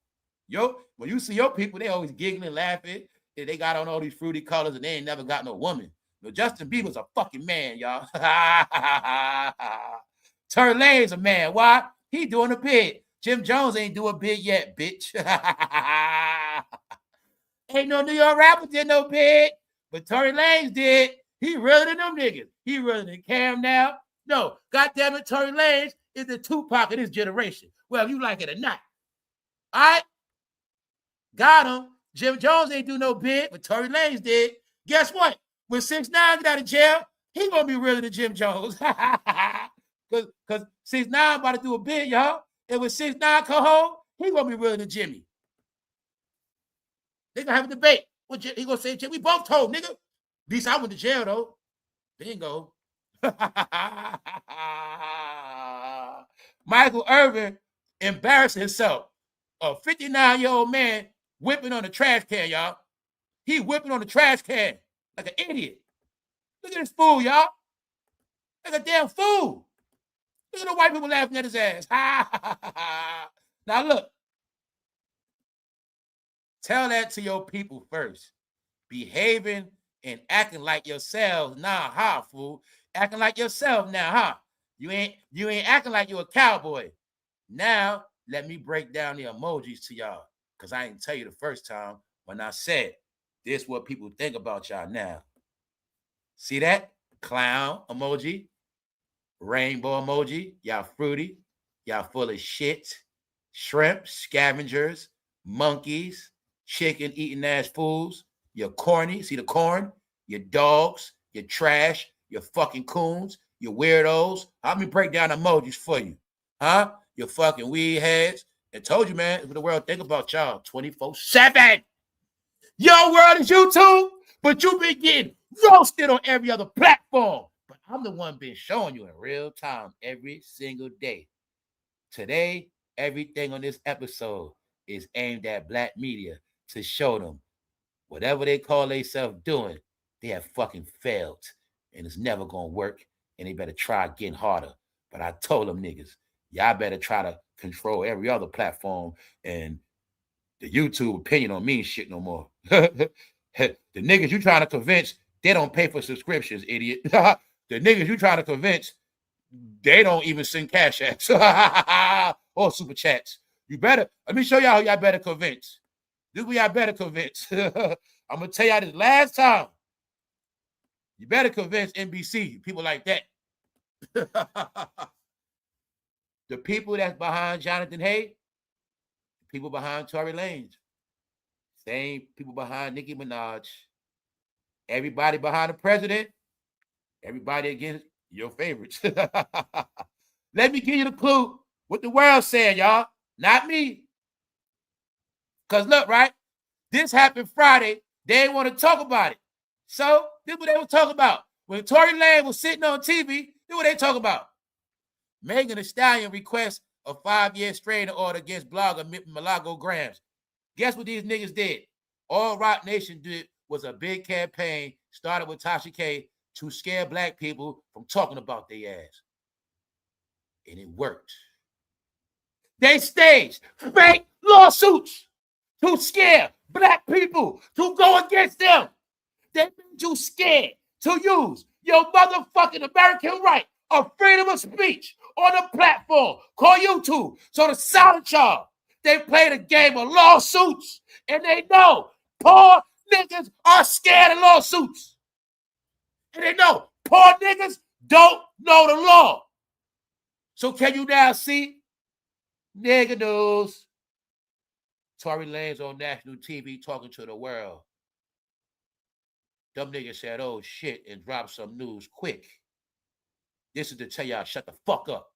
Yo, when you see your people, they always giggling, laughing. They got on all these fruity colors and they ain't never got no woman. No, Justin Bieber's a fucking man, y'all. Tory Lanez a man. Why? He doing a bid. Jim Jones ain't doing a bid yet, bitch. Ain't no New York rapper did no bid, but Tory Lanez did. He realer than them niggas. He realer than Cam now. No, goddamn it, Tory Lanez is the Tupac of this generation. Well, you like it or not. All right? Got him. Jim Jones ain't do no bid, but Tory Lanez did. Guess what? When 6ix9ine get out of jail, he gonna be realer than Jim Jones. Because 6ix9ine about to do a bid, y'all. And when 6ix9ine come home, he gonna be realer than Jimmy. They gonna have a debate. He gonna say, we both told, nigga. At least I went to jail, though. Bingo. Michael Irvin embarrassed himself. A 59-year-old man whipping on a trash can, y'all. He whipping on the trash can like an idiot. Look at this fool, y'all. Like a damn fool. Look at the white people laughing at his ass. Now look. Tell that to your people first. Behaving and acting like yourselves. Nah, ha, fool. Acting like yourself now, huh? You ain't acting like you a cowboy. Now, let me break down the emojis to y'all. Because I didn't tell you the first time when I said, this is what people think about y'all now. See that? Clown emoji. Rainbow emoji. Y'all fruity. Y'all full of shit. Shrimp, scavengers, monkeys, chicken eating ass fools. You're corny. See the corn? Your dogs. Your trash. Your fucking coons. Your weirdos. Let me break down emojis for you. Huh? Your fucking weed heads. I told you, man, what the world think about y'all 24/7. Your world is YouTube. But you've been getting roasted on every other platform. But I'm the one been showing you in real time every single day. Today, everything on this episode is aimed at black media to show them whatever they call themselves doing, they have fucking failed. And it's never going to work. And they better try getting harder. But I told them niggas, y'all better try to control every other platform. And the YouTube opinion don't mean shit no more. The niggas you trying to convince, they don't pay for subscriptions, idiot. The niggas you trying to convince, they don't even send cash apps or super chats. You better, let me show y'all who y'all better convince. This who y'all better convince. I'm going to tell y'all this last time. You better convince NBC, people like that. The people that's behind Jonathan Hay, people behind Tory Lanez, same people behind Nicki Minaj, everybody behind the president, everybody against your favorites. Let me give you the clue what the world's saying, y'all, not me. Because look, right, this happened Friday. They didn't want to talk about it. So this is what they were talking about. When Tory Lanez was sitting on TV, this is what they talk about. Megan Thee Stallion requests a 5-year restraining order against blogger Malago Grams. Guess what these niggas did? All Rock Nation did was a big campaign started with Tasha K to scare black people from talking about their ass. And it worked. They staged fake lawsuits to scare black people to go against them. They made you scared to use your motherfucking American right of freedom of speech on a platform called YouTube. So to silence y'all, they played a game of lawsuits, and they know poor niggas are scared of lawsuits. And they know poor niggas don't know the law. So can you now see? Nigga news. Tory Lanez on national TV talking to the world. Them niggas said, oh shit, and dropped some news quick. This is to tell y'all, shut the fuck up.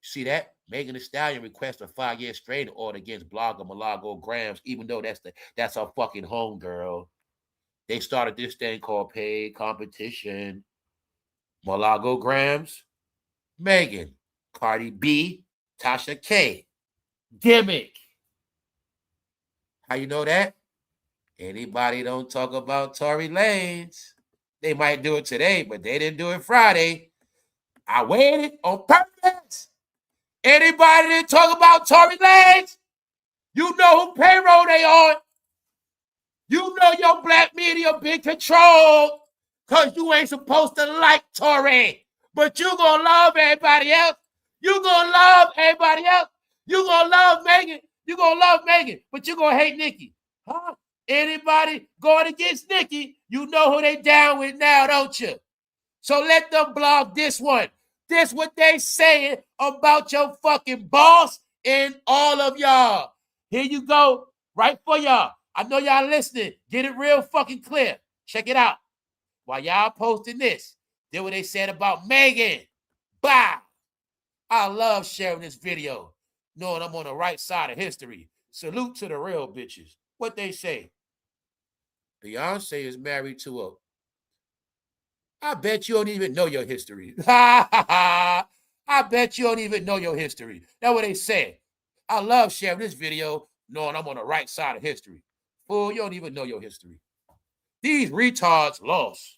See that? Megan Thee Stallion requests a 5-year restraining order against blogger Malago Grams, even though that's our fucking homegirl. They started this thing called paid competition. Malago Grams, Megan, Cardi B, Tasha K. Gimmick. How you know that? Anybody don't talk about Tory Lanez. They might do it today, but they didn't do it Friday. I waited on purpose. Anybody that talk about Tory Lanez, you know who payroll they on. You know your black media been controlled because you ain't supposed to like Tory. But you gonna love everybody else. You gonna love everybody else. You gonna love Megan. You gonna love Megan, but you gonna hate Nicki. Huh? Anybody going against Nicki, you know who they down with now, don't you? So let them blog this one. This what they saying about your fucking boss and all of y'all. Here you go, right for y'all. I know y'all listening. Get it real fucking clear. Check it out. While y'all posting this, then what they said about Megan. Bye. I love sharing this video, knowing I'm on the right side of history. Salute to the real bitches. What they say? Beyonce is married to a... I bet you don't even know your history. I bet you don't even know your history. That's what they said. I love sharing this video, knowing I'm on the right side of history. Fool, you don't even know your history. These retards lost.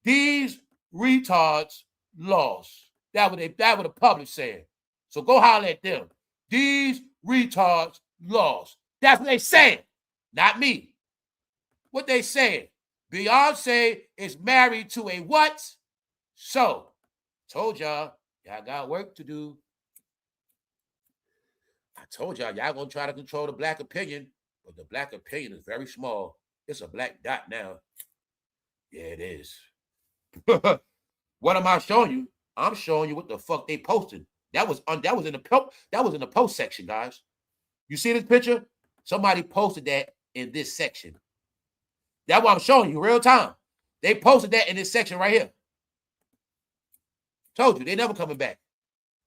These retards lost. That's what the public said. So go holler at them. These retards lost. That's what they saying. Not me. What they saying? Beyonce is married to a what? So, told y'all got work to do. I told y'all gonna try to control the black opinion, but the black opinion is very small. It's a black dot now. Yeah, it is. What am I showing you? I'm showing you what the fuck they posted. That was in the post section, guys. You see this picture? Somebody posted that in this section. That's what I'm showing you real time. They posted that in this section right here. Told you, they never coming back.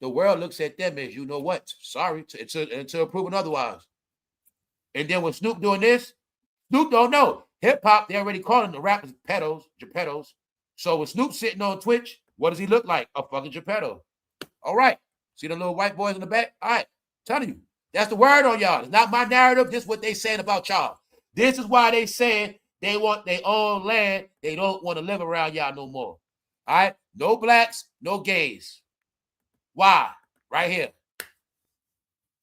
The world looks at them as, you know what? Sorry, until proven otherwise. And then when Snoop doing this, Snoop don't know. hip-hop, they already calling the rappers pedos, Geppettos. So with Snoop sitting on Twitch, what does he look like? A fucking Geppetto. All right. See the little white boys in the back? All right. Telling you. That's the word on y'all. It's not my narrative. This is what they saying about y'all. This is why they saying they want their own land. They don't want to live around y'all no more. All right? No blacks, no gays. Why? Right here.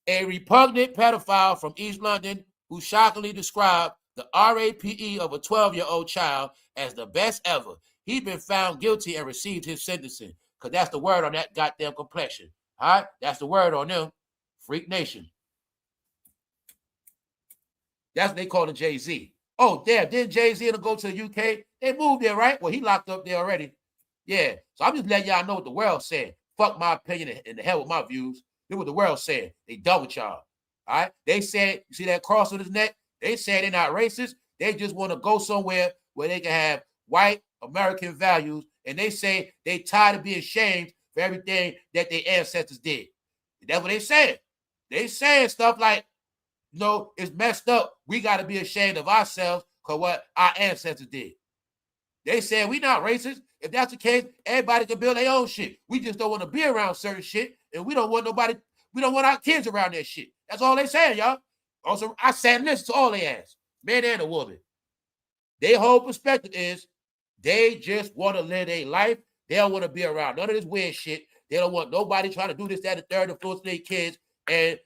A repugnant pedophile from East London who shockingly described the RAPE of a 12-year-old child as the best ever. He's been found guilty and received his sentencing. Because that's the word on that goddamn complexion. All right? That's the word on them. Freak Nation. That's what they call the Jay-Z. Oh, damn. Didn't Jay-Z go to the UK? They moved there, right? Well, he locked up there already. Yeah. So I'm just letting y'all know what the world's saying. Fuck my opinion and the hell with my views. This is what the world's saying. They done with y'all. All right? They said, you see that cross on his neck? They say they're not racist. They just want to go somewhere where they can have white American values. And they say they tired of being shamed for everything that their ancestors did. That's what they saying. They saying stuff like, you know, it's messed up. We got to be ashamed of ourselves because what our ancestors did. They said we not racist. If that's the case, everybody can build their own shit. We just don't want to be around certain shit, and we don't want nobody, we don't want our kids around that shit. That's all they saying, y'all. Also, I sat and listened to all they ass, man and a woman. Their whole perspective is they just want to live their life. They don't want to be around none of this weird shit. They don't want nobody trying to do this, that, and the third, influence their kids. And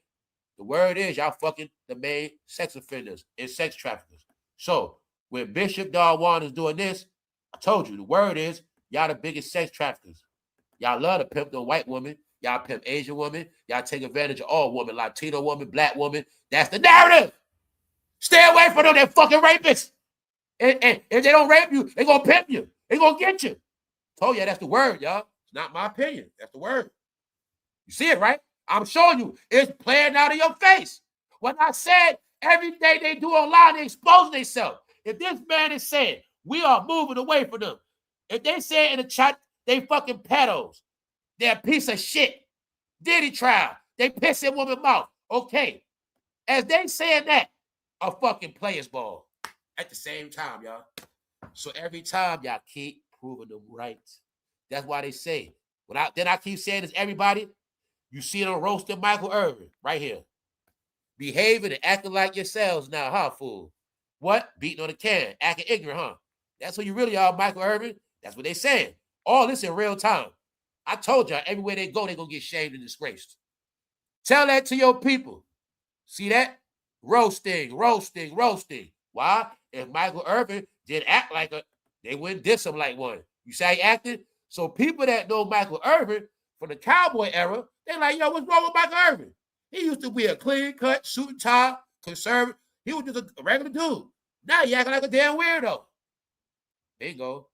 the word is y'all fucking the main sex offenders and sex traffickers. So when Bishop Don Juan is doing this, I told you, the word is y'all the biggest sex traffickers. Y'all love to pimp the white woman. Y'all pimp Asian women. Y'all take advantage of all women, Latino woman, black woman. That's the narrative. Stay away from them, they're fucking rapists. And if they don't rape you, they're going to pimp you. They're going to get you. Told you that's the word, y'all. It's not my opinion. That's the word. You see it, right? I'm showing you. It's playing out of your face. When I said everything they do online, they expose themselves. If this man is saying we are moving away from them, if they say in the chat they fucking pedos, they're a piece of shit. Diddy trial, they piss in woman's mouth. Okay. As they saying that, a fucking player's ball. At the same time, y'all. So every time y'all keep proving them right. That's why they say. Then I keep saying this, everybody. You see them roasting Michael Irvin right here. Behaving and acting like yourselves now, huh, fool? What? Beating on the can, acting ignorant, huh? That's what you really are, Michael Irvin. That's what they saying. All this in real time. I told y'all, everywhere they go, they're going to get shamed and disgraced. Tell that to your people. See that? Roasting, roasting, roasting. Why? If Michael Irvin didn't act like a, they wouldn't diss him like one. You see how he acted? So people that know Michael Irvin from the cowboy era, they're like, yo, what's wrong with Michael Irvin? He used to be a clean-cut, suit and tie, conservative. He was just a regular dude. Now he acting like a damn weirdo. Bingo.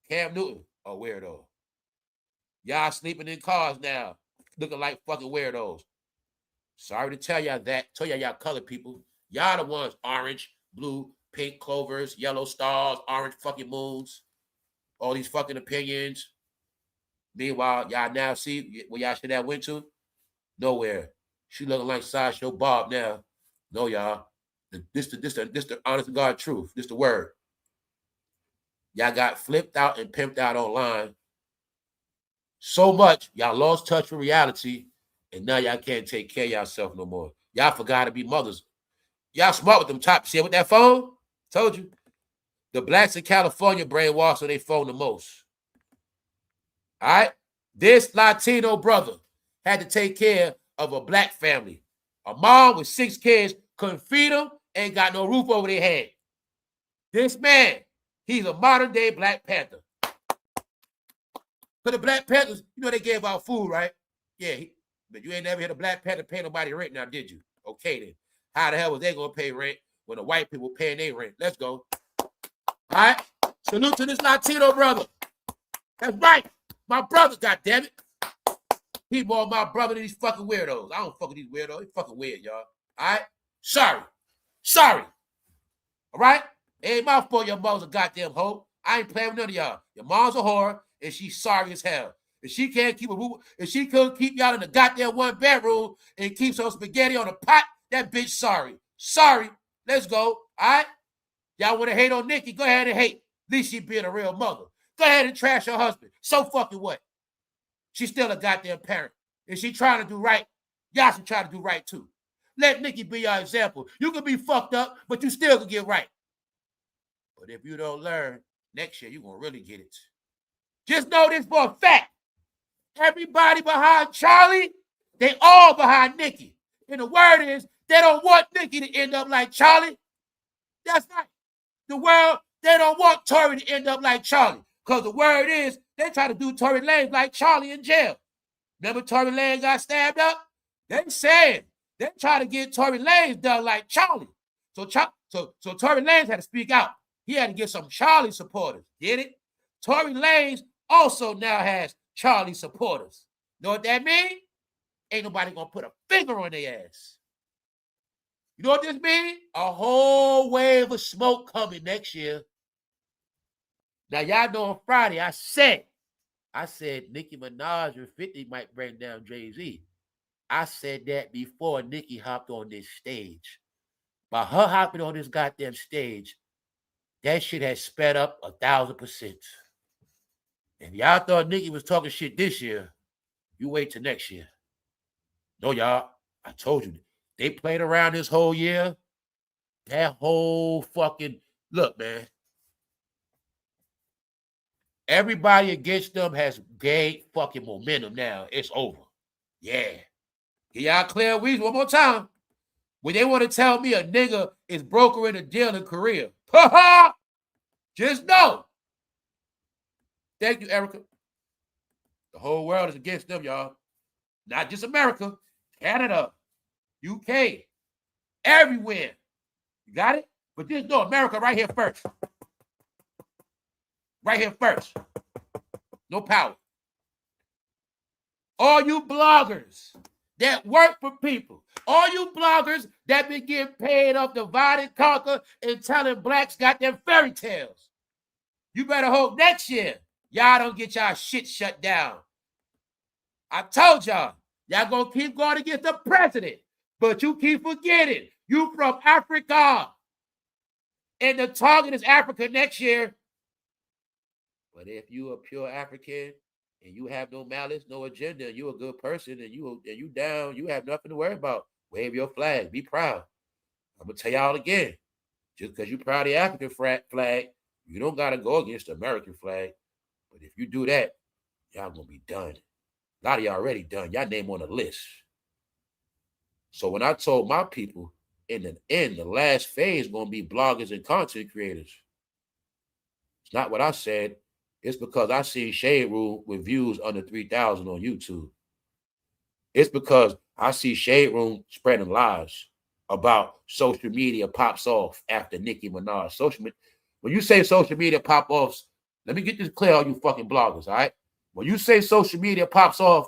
Cam Newton, a weirdo. Y'all sleeping in cars now, looking like fucking weirdos. Sorry to tell y'all that. Tell y'all colored people. Y'all the ones orange, blue, pink clovers, yellow stars, orange fucking moons. All these fucking opinions. Meanwhile, y'all now see where y'all should have went to? Nowhere. She looking like Sideshow Bob now. No, y'all. This the honest to God truth. This the word. Y'all got flipped out and pimped out online so much, y'all lost touch with reality, and now y'all can't take care of yourself no more. Y'all forgot to be mothers. Y'all smart with them top shit with that phone. Told you. The blacks in California brainwashed on their phone the most. All right? This Latino brother had to take care of a black family. A mom with 6 kids couldn't feed them, ain't got no roof over their head. This man, he's a modern-day Black Panther. For the Black Panthers, you know they gave out food, right? Yeah, but you ain't never had a Black Panther pay nobody rent now, did you? Okay, then. How the hell was they going to pay rent when the white people paying their rent? Let's go. All right? Salute to this Latino brother. That's right. My brother, goddammit. He more my brother than these fucking weirdos. I don't fuck with these weirdos. They fucking weird, y'all. All right? Sorry. Sorry. All right? It ain't my fault your mother's a goddamn hoe. I ain't playing with none of y'all. Your mom's a whore, and she's sorry as hell. If she can't keep a roof, if she couldn't keep y'all in the goddamn 1 bedroom and keep some spaghetti on a pot, that bitch sorry. Sorry. Let's go. All right? Y'all want to hate on Nicki? Go ahead and hate. At least she being a real mother. Go ahead and trash her husband. So fucking what? She's still a goddamn parent. If she trying to do right, y'all should try to do right too. Let Nicki be your example. You can be fucked up, but you still can get right. But if you don't learn, next year you're going to really get it. Just know this for a fact. Everybody behind Charlie, they all behind Nicki. And the word is, they don't want Nicki to end up like Charlie. That's right. The world, they don't want Tory to end up like Charlie. Because the word is, they try to do Tory Lanez like Charlie in jail. Remember Tory Lanez got stabbed up? They said they try to get Tory Lanez done like Charlie. So Tory Lanez had to speak out. He had to get some Charlie supporters. Get it? Tory Lanez also now has Charlie supporters. Know what that means? Ain't nobody gonna put a finger on their ass. You know what this means? A whole wave of smoke coming next year. Now, y'all know on Friday, I said Nicki Minaj and 50 might bring down Jay-Z. I said that before Nicki hopped on this stage. By her hopping on this goddamn stage, that shit has sped up 1,000%. If y'all thought Nicki was talking shit this year, you wait till next year. No, y'all, I told you. They played around this whole year. That whole fucking... Look, man. Everybody against them has gained fucking momentum now. It's over. Yeah. Y'all clear weeds one more time. When they want to tell me a nigga is brokering a deal in Korea. Ha ha! Just know. Thank you, Erica. The whole world is against them, y'all. Not just America. Canada. UK. Everywhere. You got it? But just know America right here first. Right here first. No power. All you bloggers that work for people, all you bloggers that been getting paid off divide and conquer and telling blacks got them fairy tales, you better hope next year y'all don't get y'all shit shut down. I told y'all gonna keep going against the president, but you keep forgetting you from Africa. And the target is Africa next year. But if you a pure African and you have no malice, no agenda, you a good person, and you down, you have nothing to worry about. Wave your flag. Be proud. I'm going to tell y'all again. Just because you proud of the African flag, you don't got to go against the American flag. But if you do that, y'all going to be done. A lot of y'all already done. Y'all name on the list. So when I told my people, in the end, the last phase is going to be bloggers and content creators. It's not what I said. It's because I see Shade Room with views under 3,000 on YouTube. It's because I see Shade Room spreading lies about social media pops off after Nicki Minaj. When you say social media pop offs, let me get this clear, all you fucking bloggers, all right? When you say social media pops off,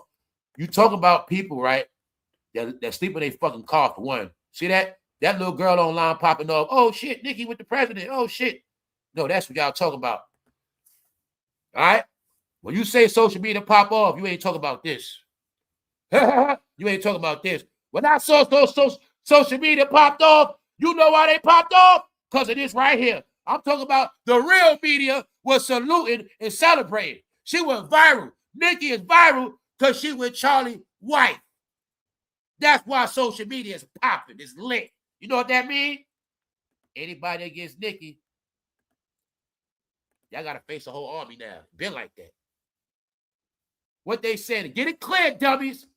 you talk about people, right, that sleep in their fucking car for one. See that? That little girl online popping off. Oh, shit, Nicki with the president. Oh, shit. No, that's what y'all talking about. All right? When you say social media pop off, you ain't talking about this. You ain't talking about this. When I saw social media popped off, you know why they popped off? Because of this right here. I'm talking about the real media was saluting and celebrating. She went viral. Nicki is viral because she with Charlie White. That's why social media is popping. It's lit. You know what that means? Anybody against Nicki, y'all got to face a whole army now. Been like that. What they said, get it clear, dummies.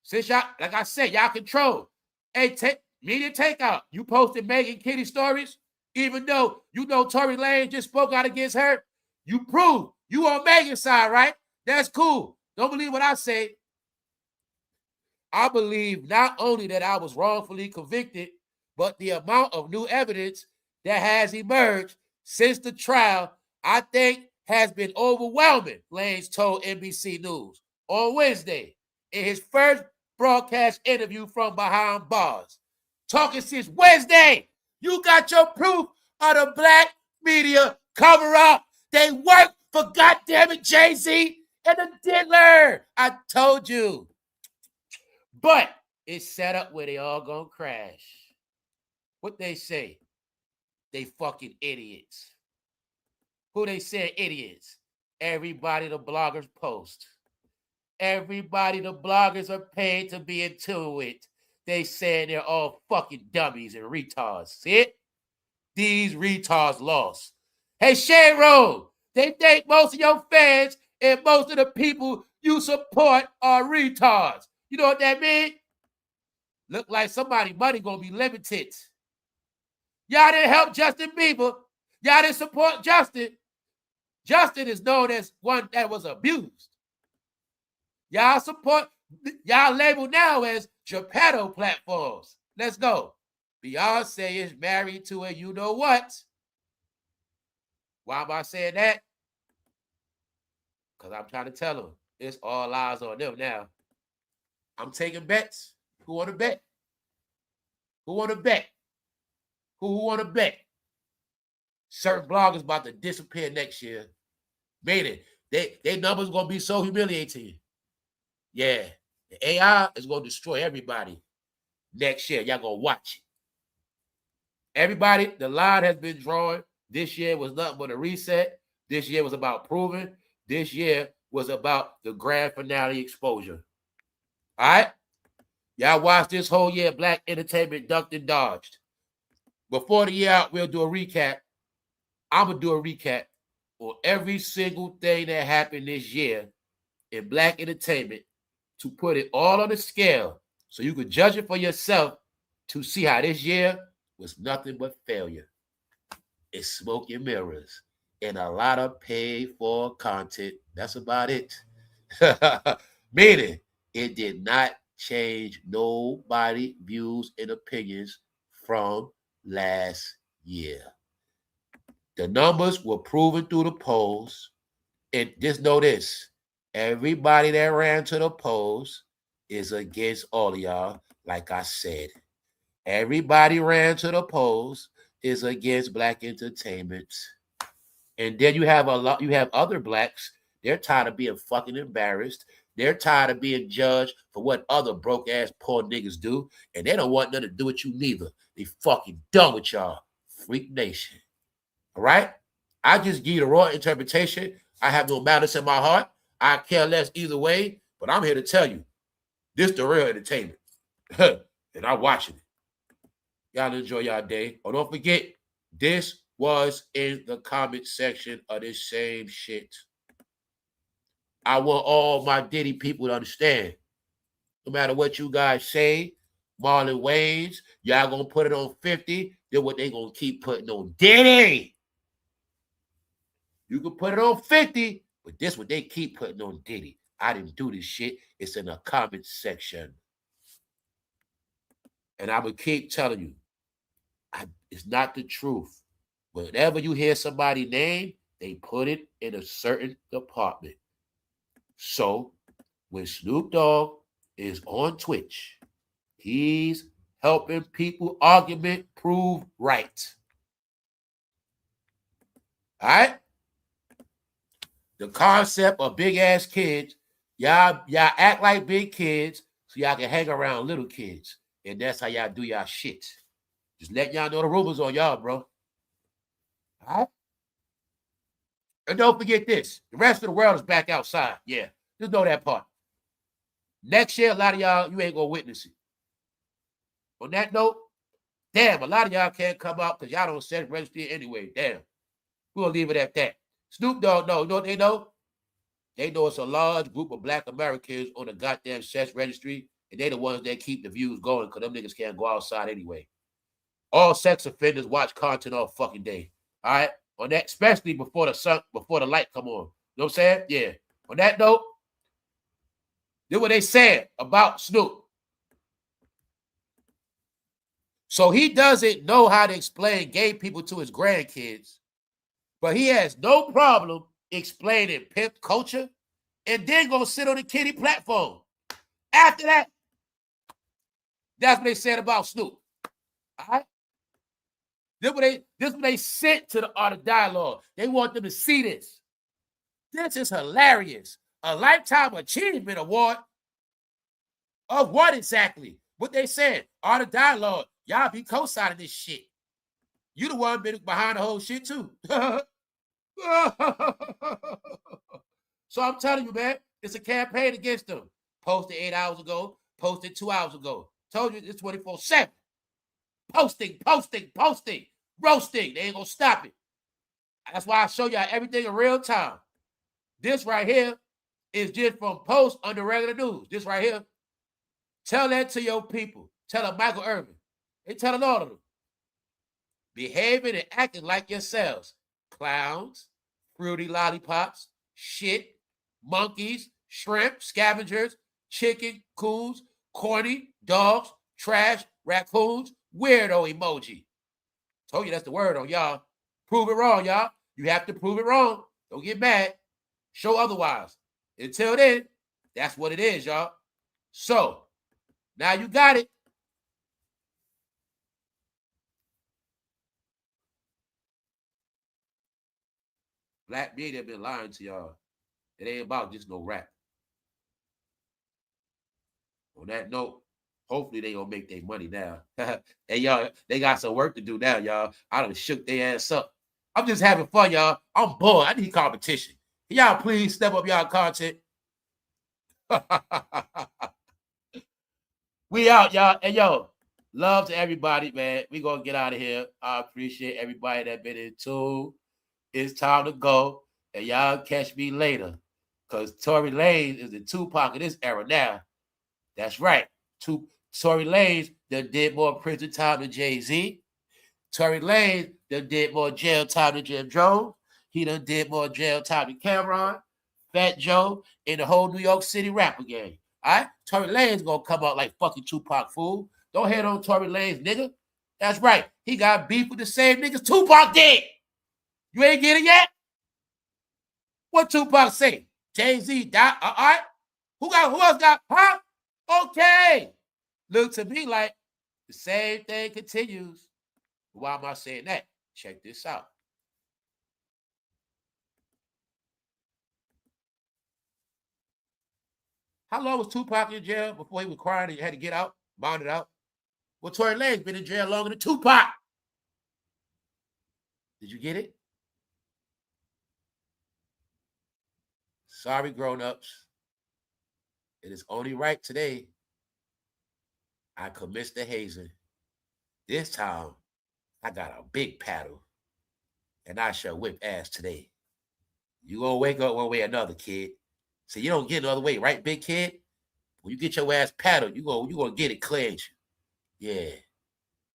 Since y'all, like I said, y'all control. Hey, media takeout. You posted Megan Kitty stories, even though you know Tory Lanez just spoke out against her. You prove you on Megan's side, right? That's cool. Don't believe what I say. I believe not only that I was wrongfully convicted, but the amount of new evidence that has emerged since the trial, I think, has been overwhelming, Lanez told NBC News on Wednesday in his first broadcast interview from behind bars. Talking since Wednesday, you got your proof of the black media cover-up. They work for goddammit Jay-Z and the diddler. I told you. But it's set up where they all gonna crash. What they say, They fucking idiots. Who they say idiots? Everybody the bloggers post. Everybody the bloggers are paid to be into it. They say they're all fucking dummies and retards. See it? These retards lost. Hey, Shayro, they think most of your fans and most of the people you support are retards. You know what that means? Look like somebody money gonna be limited. Y'all didn't help Justin Bieber. Y'all didn't support Justin. Justin is known as one that was abused. Y'all support, y'all label now as Geppetto platforms. Let's go. Beyonce is married to a you know what. Why am I saying that? Because I'm trying to tell them it's all eyes on them now. I'm taking bets. Who want to bet? Who want to bet? Who want to bet? Certain bloggers about to disappear next year. Made it. Their numbers going to be so humiliating. Yeah. The AI is going to destroy everybody next year. Y'all going to watch it. Everybody, the line has been drawn. This year was nothing but a reset. This year was about proving. This year was about the grand finale exposure. All right? Y'all watch this whole year, Black Entertainment ducked and dodged. Before the year out, we'll do a recap. I'm going to do a recap on every single thing that happened this year in Black Entertainment to put it all on the scale so you can judge it for yourself to see how this year was nothing but failure. It's smoke and mirrors and a lot of paid-for content. That's about it. Meaning, it did not change nobody's views and opinions from last year. The numbers were proven through the polls. And just know this, everybody that ran to the polls is against all of y'all, like I said. Everybody ran to the polls is against Black entertainment. And then you have other blacks, they're tired of being fucking embarrassed. They're tired of being judged for what other broke-ass poor niggas do, and they don't want nothing to do with you neither. They fucking done with y'all. Freak Nation. All right? I just give you the raw interpretation. I have no malice in my heart. I care less either way, but I'm here to tell you, this the real entertainment. And I'm watching it. Y'all enjoy y'all day. Oh, don't forget, this was in the comment section of this same shit. I want all my Diddy people to understand. No matter what you guys say, Marlon Wayans, y'all gonna put it on 50, then what they gonna keep putting on Diddy. You can put it on 50, but this what they keep putting on Diddy. I didn't do this shit. It's in the comment section. And I would keep telling you, it's not the truth. Whenever you hear somebody name, they put it in a certain department. So when Snoop Dogg is on Twitch, he's helping people argument prove right. All right? The concept of big-ass kids, y'all act like big kids so y'all can hang around little kids. And that's how y'all do y'all shit. Just let y'all know the rumors on y'all, bro. All right? And don't forget this. The rest of the world is back outside. Yeah, just know that part. Next year, a lot of y'all, you ain't going to witness it. On that note, damn, a lot of y'all can't come out because y'all don't set registry anyway. Damn. We're going to leave it at that. Snoop Dogg, no. You know what they know? They know it's a large group of Black Americans on the goddamn sex registry, and they the ones that keep the views going because them niggas can't go outside anyway. All sex offenders watch content all fucking day. All right? On that, especially before the light come on. You know what I'm saying? Yeah. On that note, this what they said about Snoop. So he doesn't know how to explain gay people to his grandkids, but he has no problem explaining pimp culture and then gonna sit on the kiddie platform. After that, that's what they said about Snoop. All right? This what they sent to the Art of Dialogue. They want them to see this. This is hilarious. A Lifetime Achievement Award of what exactly? What they said? Art of Dialogue. Y'all be co-signing this shit. You the one been behind the whole shit too. So I'm telling you, man, it's a campaign against them. Posted 8 hours ago, posted 2 hours ago. Told you it's 24/7. Posting, roasting. They ain't gonna stop it. That's why I show y'all everything in real time. This right here is just from posts under regular news. This right here. Tell that to your people. Tell them Michael Irvin. They telling all of them. Behaving and acting like yourselves. Clowns, fruity lollipops, shit, monkeys, shrimp, scavengers, chicken, coons, corny, dogs, trash, raccoons, weirdo emoji. Told you that's the word on y'all. Prove it wrong, y'all. You have to prove it wrong. Don't get mad. Show otherwise. Until then, that's what it is, y'all. So, now you got it. Black media been lying to y'all. It ain't about just no rap. On that note, hopefully they gonna make their money now. Hey, y'all, they got some work to do now, y'all. I done shook their ass up. I'm just having fun, y'all. I'm bored. I need competition. Y'all please step up y'all content. We out, y'all. And yo, love to everybody, man. We gonna get out of here. I appreciate everybody that been in tune. It's time to go. And y'all catch me later. Because Tory Lanez is the Tupac of this era now. That's right. Tory Lanez that did more prison time than Jay-Z. Tory Lanez that did more jail time than Jim Jones. He done did more jail time than Cameron, fatjoe, and the whole New York City rapper game. All right? Tory Lanez gonna come out like fucking Tupac, fool. Don't hate on Tory Lanez, nigga. That's right. He got beef with the same niggas Tupac did. You ain't get it yet? What Tupac say? Jay-Z died. All right? Who else got? Huh? Okay. Look to me like the same thing continues. Why am I saying that? Check this out. How long was Tupac in jail before he was crying and he had to get out, bonded out? Well, Tory Lanez been in jail longer than Tupac. Did you get it? Sorry, grown-ups. It is only right today I commenced the hazing. This time, I got a big paddle, and I shall whip ass today. You gonna wake up one way or another, kid. So you don't get another way, right, big kid? When you get your ass paddled, you gonna get it cleansed. Yeah.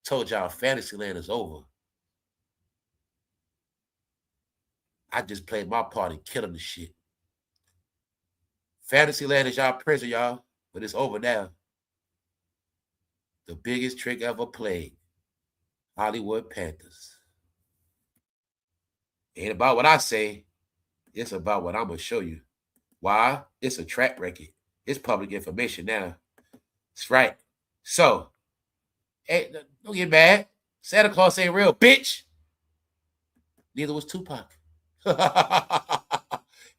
Told y'all Fantasyland is over. I just played my part in killing the shit. Fantasyland is y'all prison, y'all, but it's over now. The biggest trick ever played. Hollywood Panthers. Ain't about what I say. It's about what I'm going to show you. Why? It's a track record. It's public information now. That's right. So, hey, don't get mad. Santa Claus ain't real, bitch. Neither was Tupac.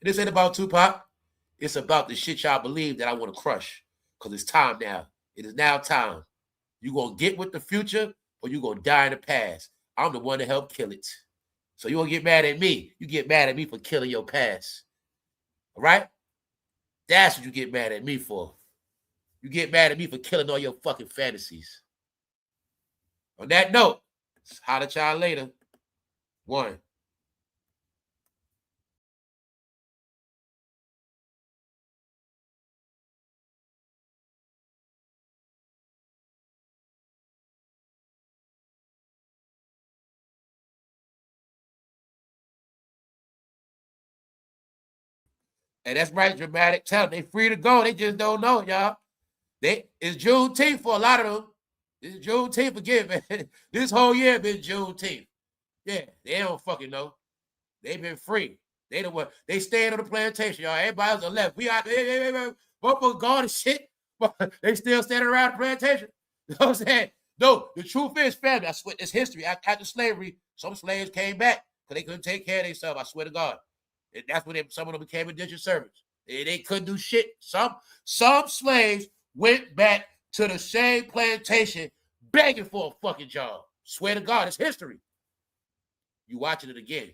This ain't about Tupac. It's about the shit y'all believe that I want to crush. Because it's time now. It is now time. You going to get with the future or you going to die in the past. I'm the one to help kill it. So you won't get mad at me. You get mad at me for killing your past. All right? That's what you get mad at me for. You get mad at me for killing all your fucking fantasies. On that note, holler at y'all later. One. And that's right, dramatic. Tell them they free to go. They just don't know, y'all. It's Juneteenth for a lot of them. It's Juneteenth again, man. This whole year been Juneteenth. Yeah, they don't fucking know. They been free. They the one. They staying on the plantation, y'all. Everybody else on the left. We out there. Motherfuckers gone and shit. They still standing around the plantation. You know what I'm saying? No, the truth is, family, I swear, it's history. After slavery, some slaves came back because they couldn't take care of themselves. I swear to God. And that's when some of them became indentured servants. They couldn't do shit. Some slaves went back to the same plantation begging for a fucking job. Swear to God, it's history. You watching it again.